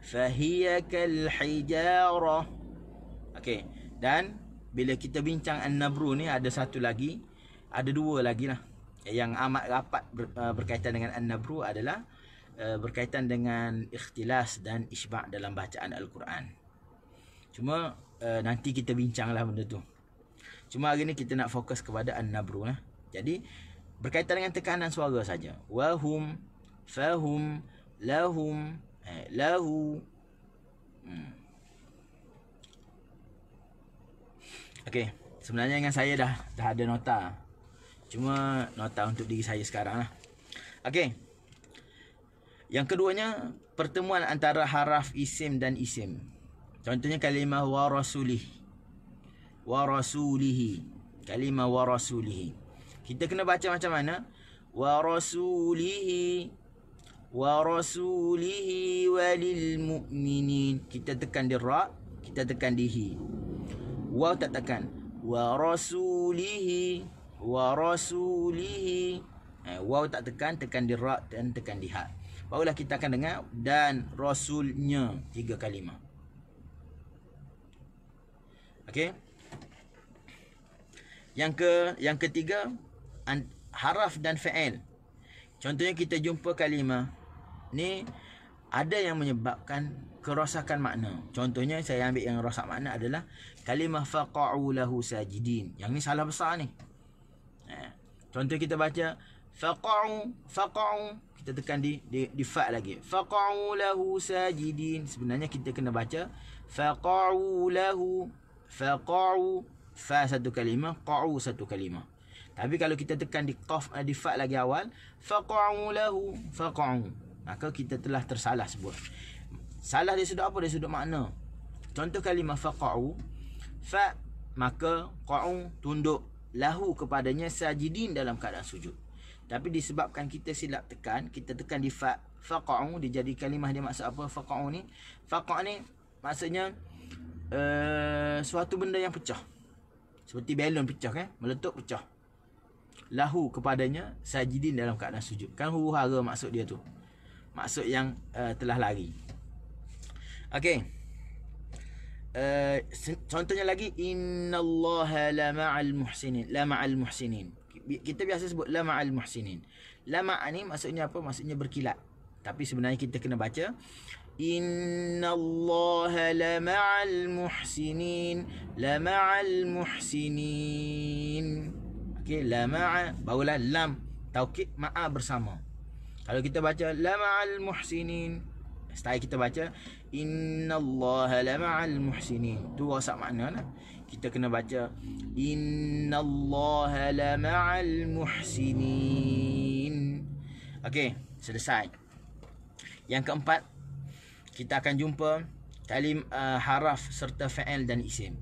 Fahiya kal hijarah. Okey. Dan bila kita bincang an-nabru ni, ada satu lagi, ada dua lagi lah yang amat rapat berkaitan dengan an-nabru, adalah berkaitan dengan ikhtilas dan isba' dalam bacaan Al-Quran. Cuma nanti kita bincanglah benda tu. Cuma hari ni kita nak fokus kepada an-nabru lah. Jadi berkaitan dengan tekanan suara saja. Wahum, fahum, lahum, lahu. Okey, sebenarnya dengan saya dah ada nota. Cuma nota untuk diri saya sekarang lah. Okey. Yang keduanya, pertemuan antara haraf isim dan isim. Contohnya kalimah wa rasulih. Wa rasulihi. Kalimah wa rasulihi. Kita kena baca macam mana? Wa rasulihi. Wa rasulihi walil mu'minin. Kita tekan di ra, kita tekan di hi. Waw tak tekan. Wa rasulihi. Wa rasulihi. Waw tak tekan, tekan di ra dan tekan di ha. Barulah kita akan dengar dan rasulnya, 3 kalimah. Okey. Yang ketiga, haraf dan fa'il. Contohnya kita jumpa kalimah ni ada yang menyebabkan kerosakan makna. Contohnya saya ambil yang rosak makna adalah kalimah faqa'u lahu sajidin. Yang ni salah besar ni. Contoh kita baca faqa'u, kita tekan di fa lagi. Faqa'u lahu sajidin. Sebenarnya kita kena baca faqa'u lahu, faqa'u, fa satu kalimah, qa'u satu kalimah. Tapi kalau kita tekan di qaf, di fa lagi awal, faqa'u lahu, faqa'u, maka kita telah tersalah sebut. Salah dari sudut apa? Dari sudut makna. Contoh kalimah faqa'u, fa, maka qa'u tunduk, lahu kepadanya, sajidin dalam keadaan sujud. Tapi disebabkan kita silap tekan, kita tekan di fa, faqa'u, dia jadi kalimah dia maksud apa? Faqa'u ni, faqa' ni maksudnya suatu benda yang pecah. Seperti balon pecah kan, meletup pecah. Lahu kepadanya, sajidin dalam keadaan sujud. Kan huru-hara maksud dia tu. Maksud yang telah lari. Okey. Contohnya lagi, innallaha la ma'al muhsinin. La ma'al muhsinin. Kita biasa sebut la ma'al muhsinin. La ma' ni maksudnya apa? Maksudnya berkilat. Tapi sebenarnya kita kena baca innallaha la ma'al muhsinin. La ma'al muhsinin. Okey, la ma'a, barulah lam taukid ma'a bersama. Kalau kita baca la ma'al muhsinin, setelah kita baca innallaha la ma'al muhsinin, tu rosak makna lah. Kita kena baca innallaha la ma'al muhsinin. Okey, selesai. Yang keempat, kita akan jumpa haraf serta fa'il dan isim.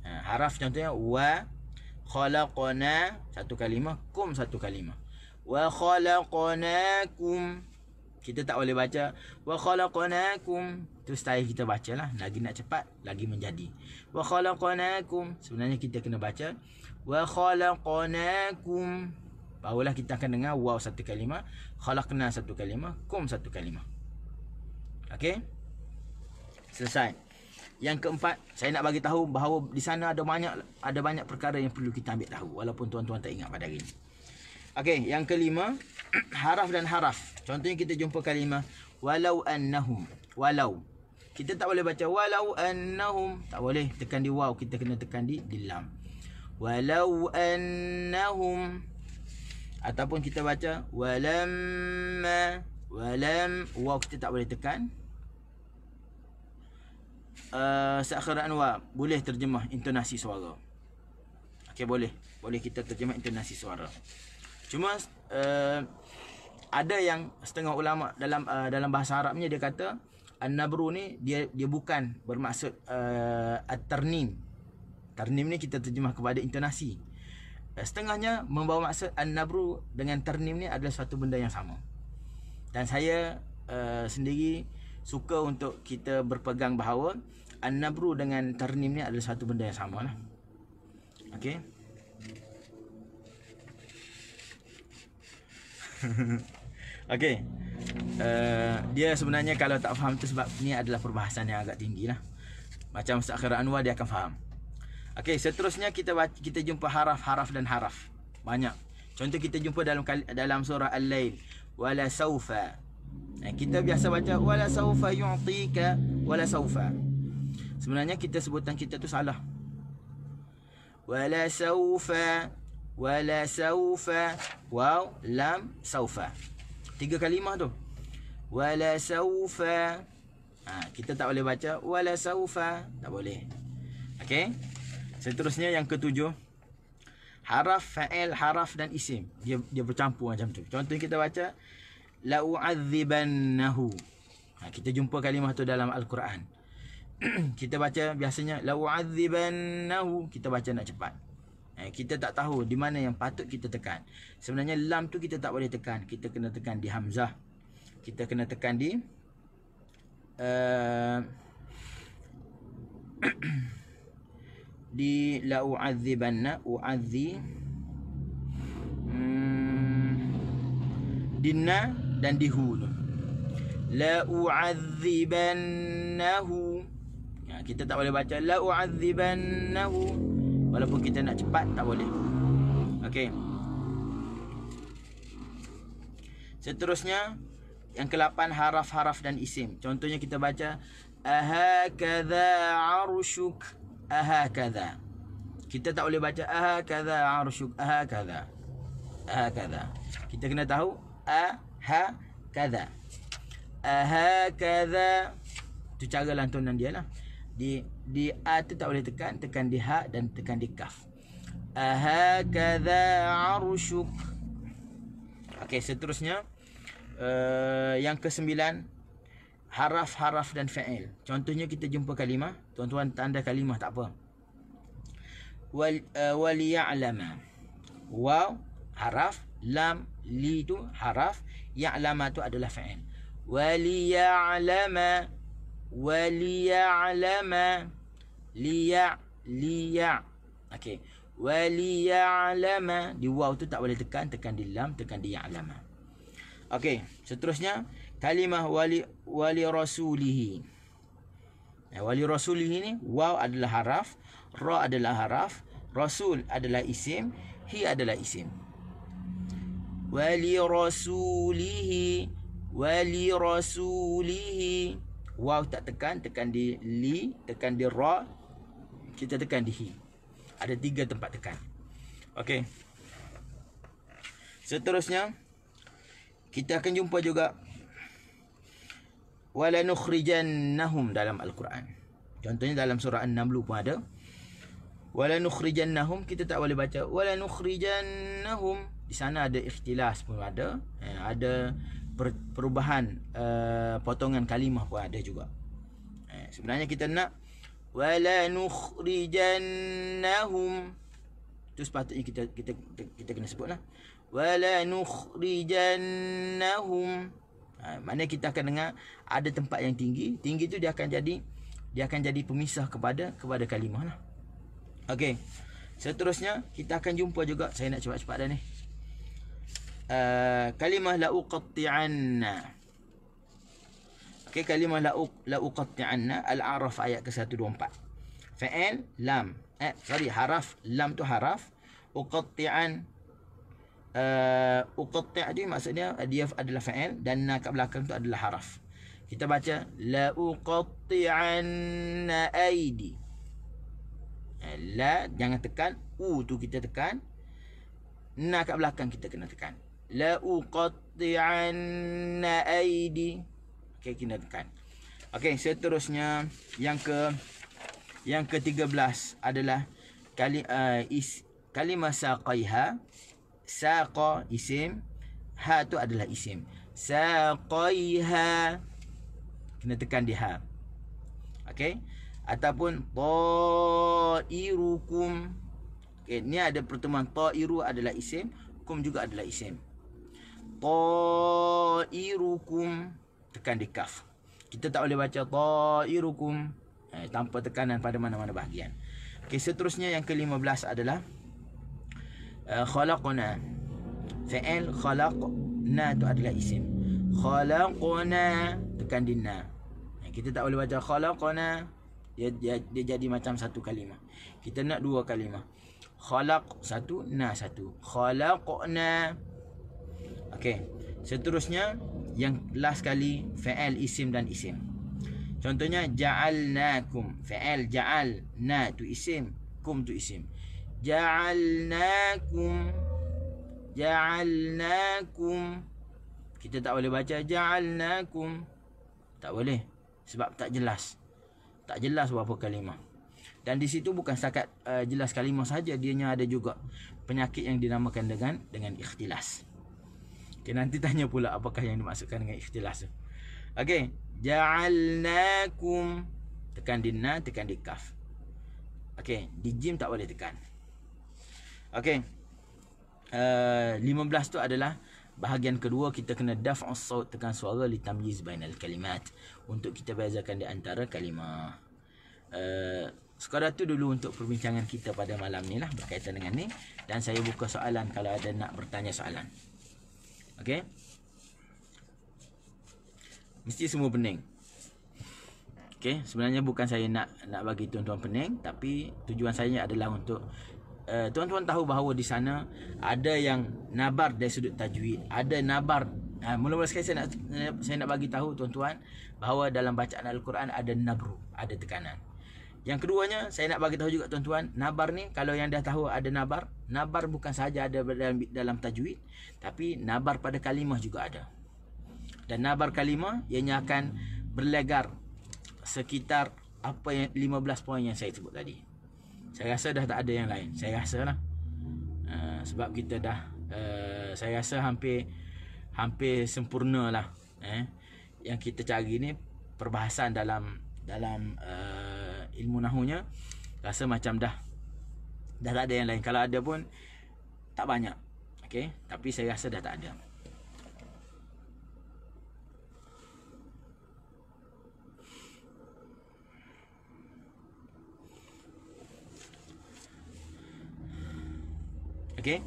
Haraf contohnya wa khalaqna, satu kalimah, kum satu kalimah. Wa khalaqnakum, kita tak boleh baca wa khalaqnakum, tu style kita bacalah. Lagi nak cepat, lagi menjadi wa khalaqnakum. Sebenarnya kita kena baca wa khalaqnakum. Barulah kita akan dengar waw satu kalimah, khalaqna satu kalimah, kum satu kalimah. Okey, selesai. Yang keempat, saya nak bagi tahu bahawa di sana ada banyak perkara yang perlu kita ambil tahu, walaupun tuan-tuan tak ingat pada hari ini. Okey, yang kelima, haraf dan haraf. Contohnya kita jumpa kalimah walau annahum. Walau, kita tak boleh baca walau annahum, tak boleh tekan di waw, kita kena tekan di lam. Walau annahum, ataupun kita baca walamma, walam, waw kita tak boleh tekan. Seakhir anwa, boleh terjemah intonasi suara. Okey, boleh kita terjemah intonasi suara. Cuma ada yang setengah ulama dalam bahasa Arabnya dia kata an-nabru ni dia bukan bermaksud at-tarnim. Tarnim ni kita terjemah kepada intonasi. Setengahnya membawa maksud an-nabru dengan tarnim ni adalah satu benda yang sama. Dan saya sendiri suka untuk kita berpegang bahawa an-nabru dengan tarnim ni adalah satu benda yang sama lah. Okey. Okey. Dia sebenarnya kalau tak faham tu sebab ni adalah perbahasan yang agak tinggi lah. Macam Ustaz Khairul Anwar dia akan faham. Okey, seterusnya kita jumpa haraf-haraf dan haraf. Banyak. Contoh kita jumpa dalam surah Al-Lail, wala saufa. Kita biasa baca wala saufa yu'tika, wala saufa. Sebenarnya sebutan kita tu salah. Wala saufa, wala saufa, waw, lam, saufa. 3 kalimah tu. Wala saufa. Kita tak boleh baca wala saufa, tak boleh. Okey. Seterusnya yang ketujuh, haraf, fa'il, haraf dan isim. Dia bercampur macam tu. Contoh kita baca la u'adzibannahu. Kita jumpa kalimah tu dalam Al-Quran. Kita baca biasanya la u'adzibannahu, kita baca nak cepat. Kita tak tahu di mana yang patut kita tekan. Sebenarnya lam tu kita tak boleh tekan. Kita kena tekan di hamzah. Kita kena tekan di di la u'adzibanna, dinna dan di hu tu. La u'adzibannahu. Kita tak boleh baca la u'adzibannahu. Walaupun kita nak cepat tak boleh. Okey. Seterusnya yang ke-8, haraf-haraf dan isim. Contohnya kita baca ahakadha arsyuk, ahakadha. Kita tak boleh baca ahakadha arsyuk, ahakadha. Ahakadha. Kita kena tahu ahakadha. Ahakadha. Tu cara lantunan dia lah. Di a tu tak boleh tekan di ha dan tekan di kaf. Ahakadha arsyuk. Okey, seterusnya yang ke-9, haraf-haraf dan fa'il. Contohnya kita jumpa kalimah, tuan-tuan tanda kalimah tak apa. Waliya'lama. Waw haraf, lam, li tu haraf, ya'lama tu adalah fa'il. Waliya'lama, waliya'lama, liya. Okey. Waliya'lama, di waw tu tak boleh tekan di lam, tekan di ya'lama. Okey, seterusnya kalimah wali rasulihi. Wali rasulihi ni waw adalah haraf, ra adalah haraf, rasul adalah isim, hi adalah isim. Wali rasulihi, wali rasulihi. Waw tak tekan di li, tekan di ra, kita tekan di hi. Ada 3 tempat tekan. Okey. Seterusnya kita akan jumpa juga wala nukhrijannahum dalam Al-Quran. Contohnya dalam surah An-Naml pun ada. Wala nukhrijannahum, kita tak boleh baca wala nukhrijannahum. Di sana ada ikhtilas pun ada. Ada perubahan potongan kalimah pun ada juga. Sebenarnya kita nak wala nukhrijannahum. Itu sepatutnya kita kena sebutlah. Wala nukhrijannahum. Mana kita akan dengar ada tempat yang tinggi. Tinggi tu dia akan jadi pemisah kepada kalimah lah. Okey. Seterusnya kita akan jumpa juga, saya nak cepat-cepat dah ni. Kalimah la uqatti'anna. Okey, kalimah la uqatti'anna, Al-A'raf ayat ke-124. Fa'il lam. Haraf, lam tu haraf. Uqatti'an, uqatti' dia maksudnya dia adalah fa'il dan na kat belakang tu adalah haraf. Kita baca la uqatti'anna aidi. La jangan tekan, u tu kita tekan, na kat belakang kita kena tekan. La uqatti'anna aidi. Okey, kita tekan. Okey, seterusnya yang ke-13 adalah kalimah saqaiha. Saqa isim, ha tu adalah isim. Saqaiha, kena tekan di ha. Okey, ataupun ta'irukum. Okey, ni ada pertemuan, ta'iru adalah isim, kum juga adalah isim. Ta'irukum, tekan di kaf. Kita tak boleh baca ta'irukum tanpa tekanan pada mana-mana bahagian. Okey, seterusnya yang ke-15 adalah khalaqna. Fa'il khalaq, Na tu adalah isim. Khalaqna, tekan di na. Kita tak boleh baca khalaqna, dia jadi macam satu kalimah. Kita nak dua kalimah. Khalaq satu, na satu. Khalaqna. Okey. Seterusnya yang last kali fa'al, isim dan isim. Contohnya ja'alnakum. Fa'al ja'al, na tu isim, kum tu isim. Ja'alnakum. Ja'alnakum. Kita tak boleh baca ja'alnakum. Tak boleh. Sebab tak jelas. Tak jelas berapa kalimah. Dan di situ bukan setakat jelas kalimah saja, dianya ada juga penyakit yang dinamakan dengan ikhtilas. Okay, nanti tanya pula apakah yang dimaksudkan dengan ikhtilas tu. Okey, ja'alnakum. Tekan di na, tekan di kaf. Okey, di jim tak boleh tekan. Okey. 15 tu adalah bahagian kedua, kita kena daf'us saut, tekan suara li tamyiz bainal kalimat, untuk kita bezakan di antara kalimah. Sekadar tu dulu untuk perbincangan kita pada malam ni lah berkaitan dengan ni, dan saya buka soalan kalau ada nak bertanya soalan. Okey. Mesti semua pening. Okey, sebenarnya bukan saya nak bagi tuan-tuan pening, tapi tujuan saya adalah untuk tuan-tuan tahu bahawa di sana ada yang nabar dari sudut tajwid, ada nabar. Mula-mula sekali saya nak bagi tahu tuan-tuan bahawa dalam bacaan Al-Quran ada nabru, ada tekanan. Yang keduanya, saya nak bagi tahu juga tuan-tuan, nabar ni kalau yang dah tahu ada nabar, nabar bukan sahaja ada dalam tajwid, tapi nabar pada kalimah juga ada. Dan nabar kalimah ianya akan berlegar sekitar apa yang 15 poin yang saya sebut tadi. Saya rasa dah tak ada yang lain. Saya rasa lah. Sebab kita dah saya rasa hampir sempurna lah. Yang kita cari ni perbahasan dalam ilmu nahunya, rasa macam dah tak ada yang lain. Kalau ada pun tak banyak. Okey, tapi saya rasa dah tak ada. Okey.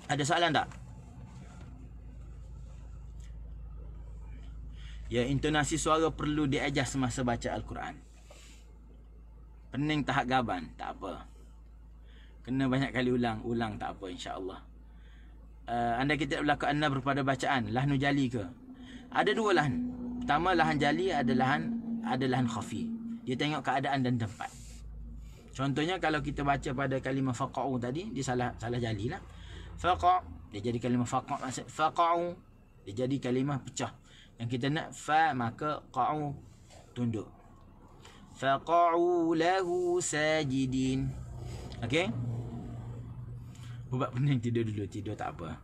Ada soalan tak? Ya, intonasi suara perlu diajar semasa baca Al-Quran. Pening tahap gaban, tak apa. Kena banyak kali ulang tak apa, insya-Allah. Anda kita berlaku an-nabr pada bacaan lahnu jali ke? Ada dua lahan. Pertama, lahan jali ada lahan khafi. Dia tengok keadaan dan tempat. Contohnya kalau kita baca pada kalimah faqa'u tadi, dia salah jali lah. Faqa' dia jadi kalimah faqa', maksud faqa'u dia jadi kalimah pecah. Yang kita nak fa, maka qa'u tunduk. Faqa'u lahu sajidin. Okey? Buat pening tidur dulu, tidur tak apa.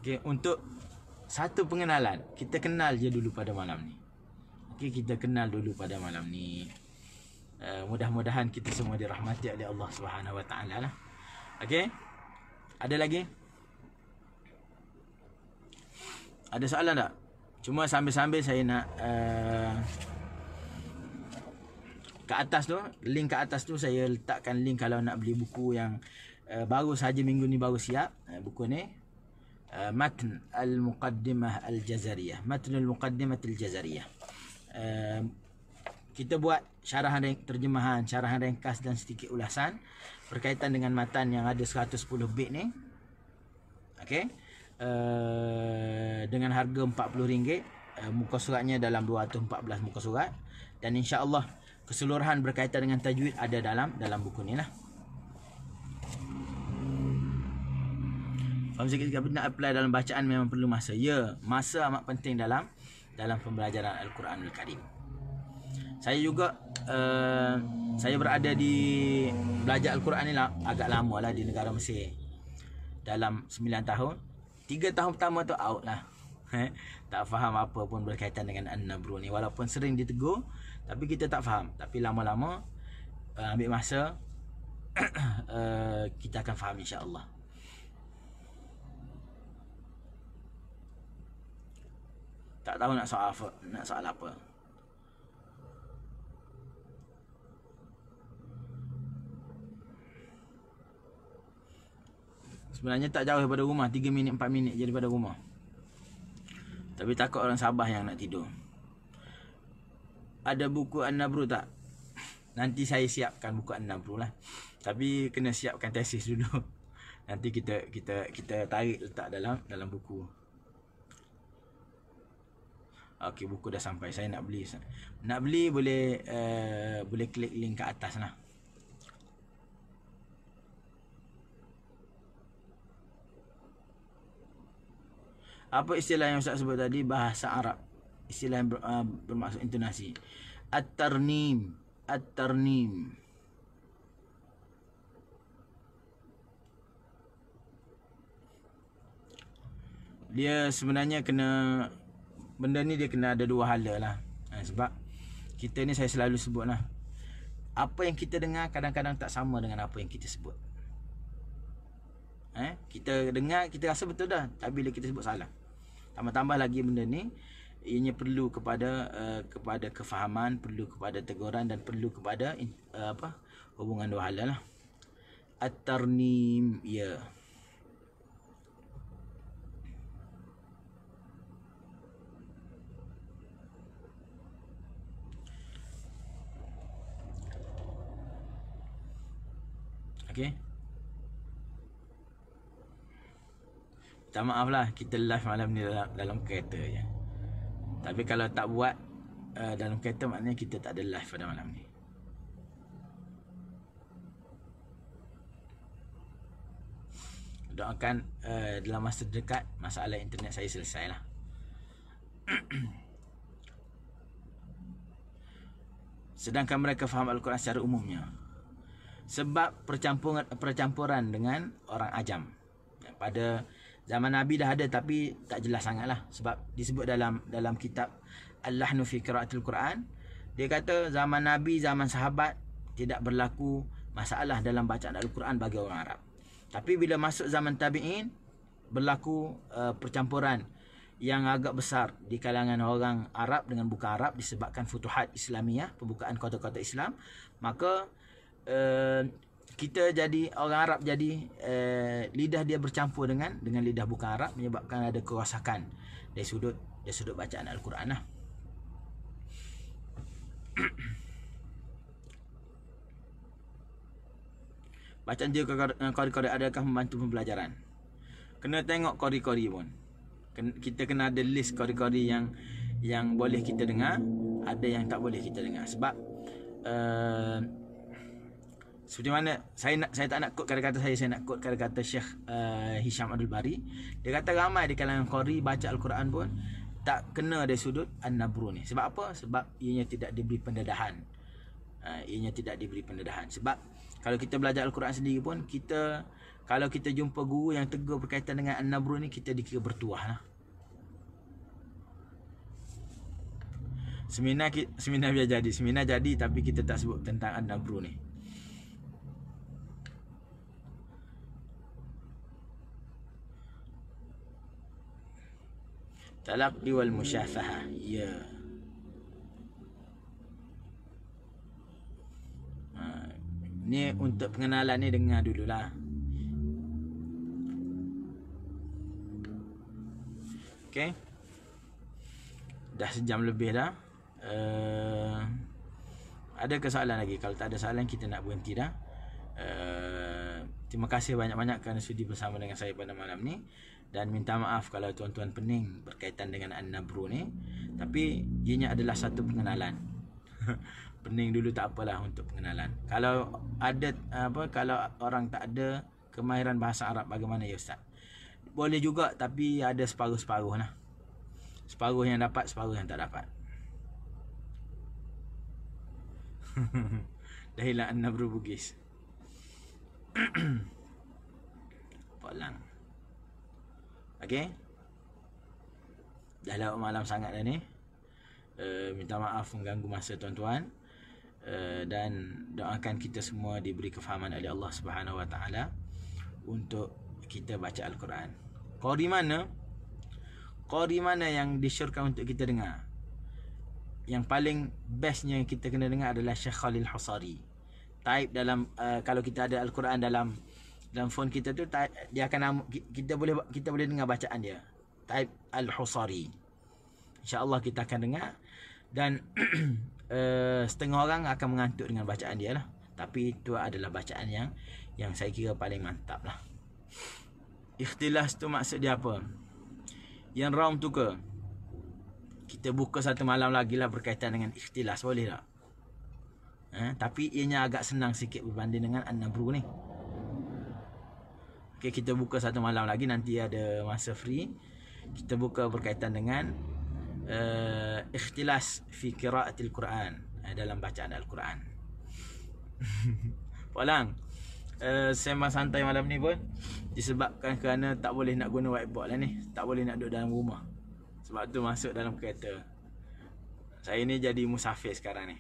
Okey, untuk satu pengenalan, kita kenal je dulu pada malam ni. Okey, kita kenal dulu pada malam ni. Mudah-mudahan kita semua dirahmati oleh Allah Subhanahu Wa Taala lah. Okey? Ada lagi? Ada soalan tak? Cuma sambil-sambil saya nak ke atas tu, link ke atas tu saya letakkan link kalau nak beli buku yang baru saja minggu ni baru siap. Buku ni Matn Al-Muqaddimah Al-Jazariyah. Matn Al-Muqaddimah Al-Jazariyah. Kita buat terjemahan, syarahan ringkas dan sedikit ulasan berkaitan dengan matan yang ada 110 bait ni. Okey. Dengan harga RM40. Muka suratnya dalam 214 muka surat, dan insya-Allah keseluruhan berkaitan dengan tajwid ada dalam buku ni lah. Faham sikit tapi nak apply dalam bacaan memang perlu masa. Ya, masa amat penting dalam pembelajaran Al-Quranul Karim. Saya juga saya berada di belajar Al-Quran ni lah, agak lama lah di negara Mesir. Dalam 9 tahun. 3 tahun pertama tu out lah. Tak faham apa pun berkaitan dengan an-nabru ni. Walaupun sering ditegur, tapi kita tak faham. Tapi lama-lama ambil masa kita akan faham insya-Allah. Tak tahu nak soal apa. Sebenarnya tak jauh daripada rumah, 3 minit 4 minit je daripada rumah. Tapi takut orang Sabah yang nak tidur. Ada buku An-Nabru tak? Nanti saya siapkan buku An-Nabru lah. Tapi kena siapkan tesis dulu. Nanti kita tarik letak dalam buku. Okey, buku dah sampai. Saya nak beli. Nak beli boleh klik link kat atas lah. Apa istilah yang Ustaz sebut tadi? Bahasa Arab. Istilah yang bermaksud intonasi. At-tarnim. At-tarnim. Dia sebenarnya kena, benda ni dia kena ada dua hala lah. Sebab kita ni saya selalu sebut lah, apa yang kita dengar kadang-kadang tak sama dengan apa yang kita sebut. Kita dengar, kita rasa betul dah, tapi bila kita sebut salah. Tambah-tambah lagi benda ni, ianya perlu kepada kefahaman, perlu kepada teguran, dan perlu kepada hubungan dua hala lah. At-tarnim, ya. Okey. Minta maaf lah, kita live malam ni dalam kereta je. Tapi kalau tak buat dalam kereta, maknanya kita tak ada live pada malam ni. Doakan dalam masa dekat masalah internet saya selesai lah. Sedangkan mereka faham Al-Quran secara umumnya. Sebab percampuran dengan orang ajam. Pada zaman Nabi dah ada, tapi tak jelas sangat lah. Sebab disebut dalam kitab Al-Lahnu fi Qira'atil Quran, dia kata zaman Nabi, zaman sahabat tidak berlaku masalah dalam bacaan Al-Quran bagi orang Arab. Tapi bila masuk zaman tabi'in, berlaku percampuran yang agak besar di kalangan orang Arab dengan bukan Arab disebabkan futuhat Islamiyah, pembukaan kota-kota Islam. Maka kita jadi orang Arab, jadi lidah dia bercampur dengan lidah bukan Arab, menyebabkan ada kerosakan dari sudut bacaan Al-Quran lah. Bacaan juga kori-kori adakah membantu pembelajaran? Kena tengok kori-kori pun. Kita kena ada list kori-kori yang boleh kita dengar, ada yang tak boleh kita dengar. Sebab seperti mana saya tak nak quote kata-kata saya nak quote kata-kata Syekh Hisham Abdul Bari. Dia kata ramai di kalangan qari baca Al-Quran pun tak kena dari sudut An-Nabru ni. Sebab apa? Sebab ianya tidak diberi pendedahan. Sebab kalau kita belajar Al-Quran sendiri pun, kalau kita jumpa guru yang tegur berkaitan dengan An-Nabru ni, kita dikira bertuah lah. Seminar biar jadi. Seminar jadi tapi kita tak sebut tentang An-Nabru ni. Talaqi wal musyafahah. Ya. Ni untuk pengenalan ni dengar dululah. Okey. Dah sejam lebih dah. Ada soalan lagi? Kalau tak ada soalan, kita nak berhenti dah. Terima kasih banyak-banyak kerana sudi bersama dengan saya pada malam ni. Dan minta maaf kalau tuan-tuan pening berkaitan dengan An-Nabru ni. Tapi ianya adalah satu pengenalan. Pening dulu tak apalah untuk pengenalan. Kalau ada kalau orang tak ada kemahiran bahasa Arab, bagaimana ya Ustaz? Boleh juga, tapi ada separuh-separuh lah. Separuh yang dapat, separuh yang tak dapat. Dah hilang An-Nabru Bugis. Polang. Okey. Dah lewat malam sangat dah ni. Minta maaf mengganggu masa tuan-tuan. Dan doakan kita semua diberi kefahaman oleh Allah Subhanahu Wa Taala untuk kita baca Al-Quran. Qari mana? Qari mana yang disyorkan untuk kita dengar? Yang paling bestnya kita kena dengar adalah Syekh Khalil Husari. Type dalam kalau kita ada Al-Quran dalam phone kita tu, dia akan kita boleh dengar bacaan dia. Type Al-Husari. InsyaAllah kita akan dengar. Dan setengah orang akan mengantuk dengan bacaan dia lah. Tapi itu adalah bacaan yang saya kira paling mantap lah. Ikhtilas tu maksud dia apa? Yang round tu ke? Kita buka satu malam lagi lah berkaitan dengan ikhtilas, boleh tak? Tapi ianya agak senang sikit berbanding dengan An-Nabru ni. Okay, kita buka satu malam lagi, nanti ada masa free. Kita buka berkaitan dengan ikhtilas fi qiraatil Quran, dalam bacaan Al-Quran. Pulang. Sembang santai malam ni pun disebabkan kerana tak boleh nak guna whiteboard lah ni. Tak boleh nak duduk dalam rumah. Sebab tu masuk dalam kereta. Saya ni jadi musafir sekarang ni.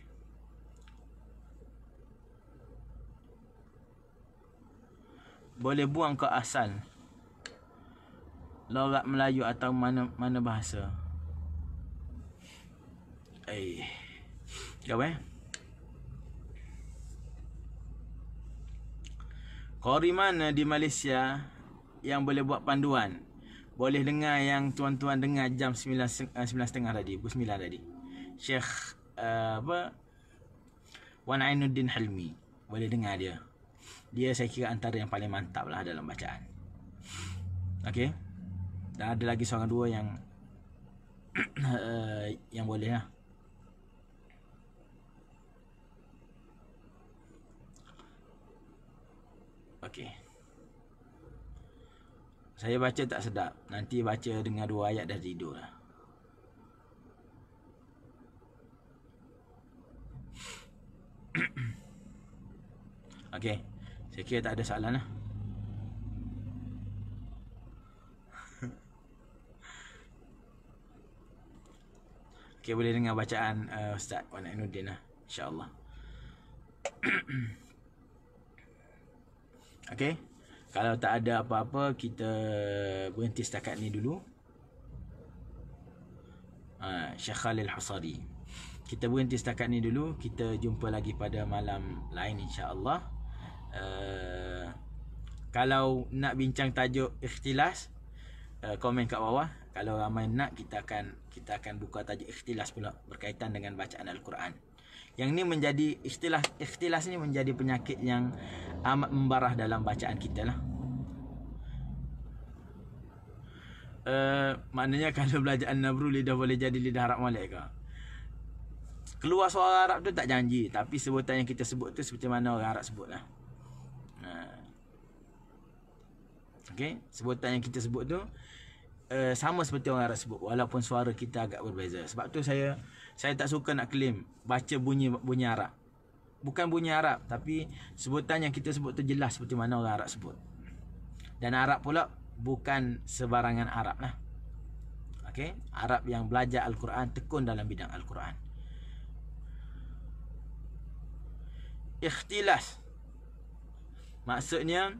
Boleh buang ke asal logat Melayu atau mana bahasa. Kau Qori mana di Malaysia yang boleh buat panduan? Boleh dengar yang tuan-tuan dengar jam 9.30 tadi, pukul 9 tadi. Syekh Wan Ainuddin Halmi. Boleh dengar dia. Dia saya kira antara yang paling mantap lah dalam bacaan. Okey. Dan ada lagi seorang dua yang boleh lah. Okey. Saya baca tak sedap. Nanti baca dengar 2 ayat dah tidur lah. Okey. Saya kira tak ada soalan lah. Okey, boleh dengar bacaan Ustaz Wan Ainuddin lah, insya-Allah. Okey. Kalau tak ada apa-apa, kita berhenti setakat ni dulu. Syekh Khalil Husari. Kita berhenti setakat ni dulu. Kita jumpa lagi pada malam lain, insya-Allah. Kalau nak bincang tajuk ikhtilas, komen kat bawah. Kalau ramai nak, kita akan buka tajuk ikhtilas pula berkaitan dengan bacaan Al-Quran. Yang ni menjadi ikhtilas ni menjadi penyakit yang amat membarah dalam bacaan kita lah. Maknanya kalau belajar An-Nabru, lidah boleh jadi lidah Arab Malik ke? Keluar suara Arab tu tak janji, tapi sebutan yang kita sebut tu seperti mana orang Arab sebut lah. Okay, sebutan yang kita sebut tu sama seperti orang Arab sebut, walaupun suara kita agak berbeza. Sebab tu saya tak suka nak claim baca bunyi Arab. Bukan bunyi Arab, tapi sebutan yang kita sebut tu jelas seperti mana orang Arab sebut. Dan Arab pula bukan sebarangan Arab lah. Okay, Arab yang belajar Al-Quran, tekun dalam bidang Al-Quran. Ikhtilas maksudnya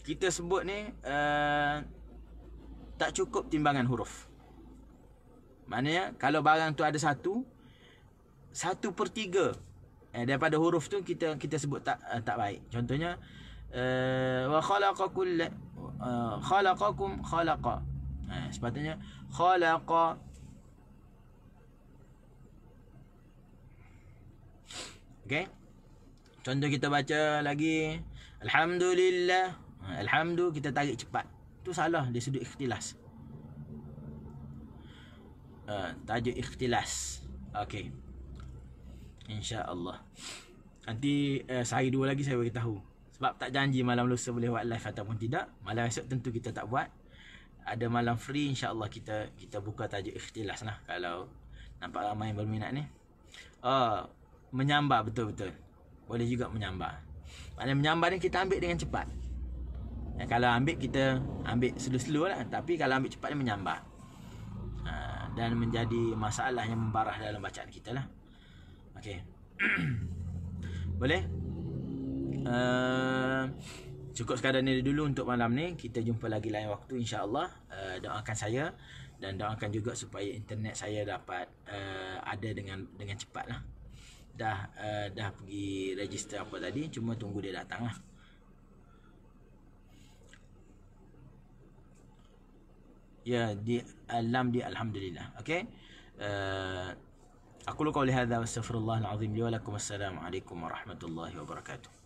kita sebut ni tak cukup timbangan huruf. Maknanya kalau barang tu ada 1/3 daripada huruf tu kita sebut tak baik. Contohnya wa khalaqakum khalaqa. Sepatutnya khalaqa. Okey. Contoh kita baca lagi alhamdulillah. Alhamdulillah kita tarik cepat. Tu salah di sudut ikhtilas. Tajuk ikhtilas. Okey. InsyaAllah. Nanti sehari 2 lagi saya beritahu. Sebab tak janji malam lusa boleh buat live ataupun tidak. Malam esok tentu kita tak buat. Ada malam free, insyaAllah kita buka tajuk ikhtilas lah. Kalau nampak ramai yang berminat ni. Menyambar betul-betul. Boleh juga menyambar. Maknanya menyambar ni kita ambil dengan cepat. Kalau ambil, kita ambil slow-slow lah. Tapi kalau ambil cepat ni menyambar. Dan menjadi masalah yang membarah dalam bacaan kita lah. Okey. Boleh? Cukup sekadar ni dulu untuk malam ni. Kita jumpa lagi lain waktu, insya-Allah. Doakan saya dan doakan juga supaya internet saya dapat ada dengan cepat lah. Dah pergi register apa tadi, cuma tunggu dia datang lah. Ya, di lam di alhamdulillah. Okey. أقول قولي هذا واستغفر الله العظيم لي ولكم. السلام عليكم ورحمة الله وبركاته.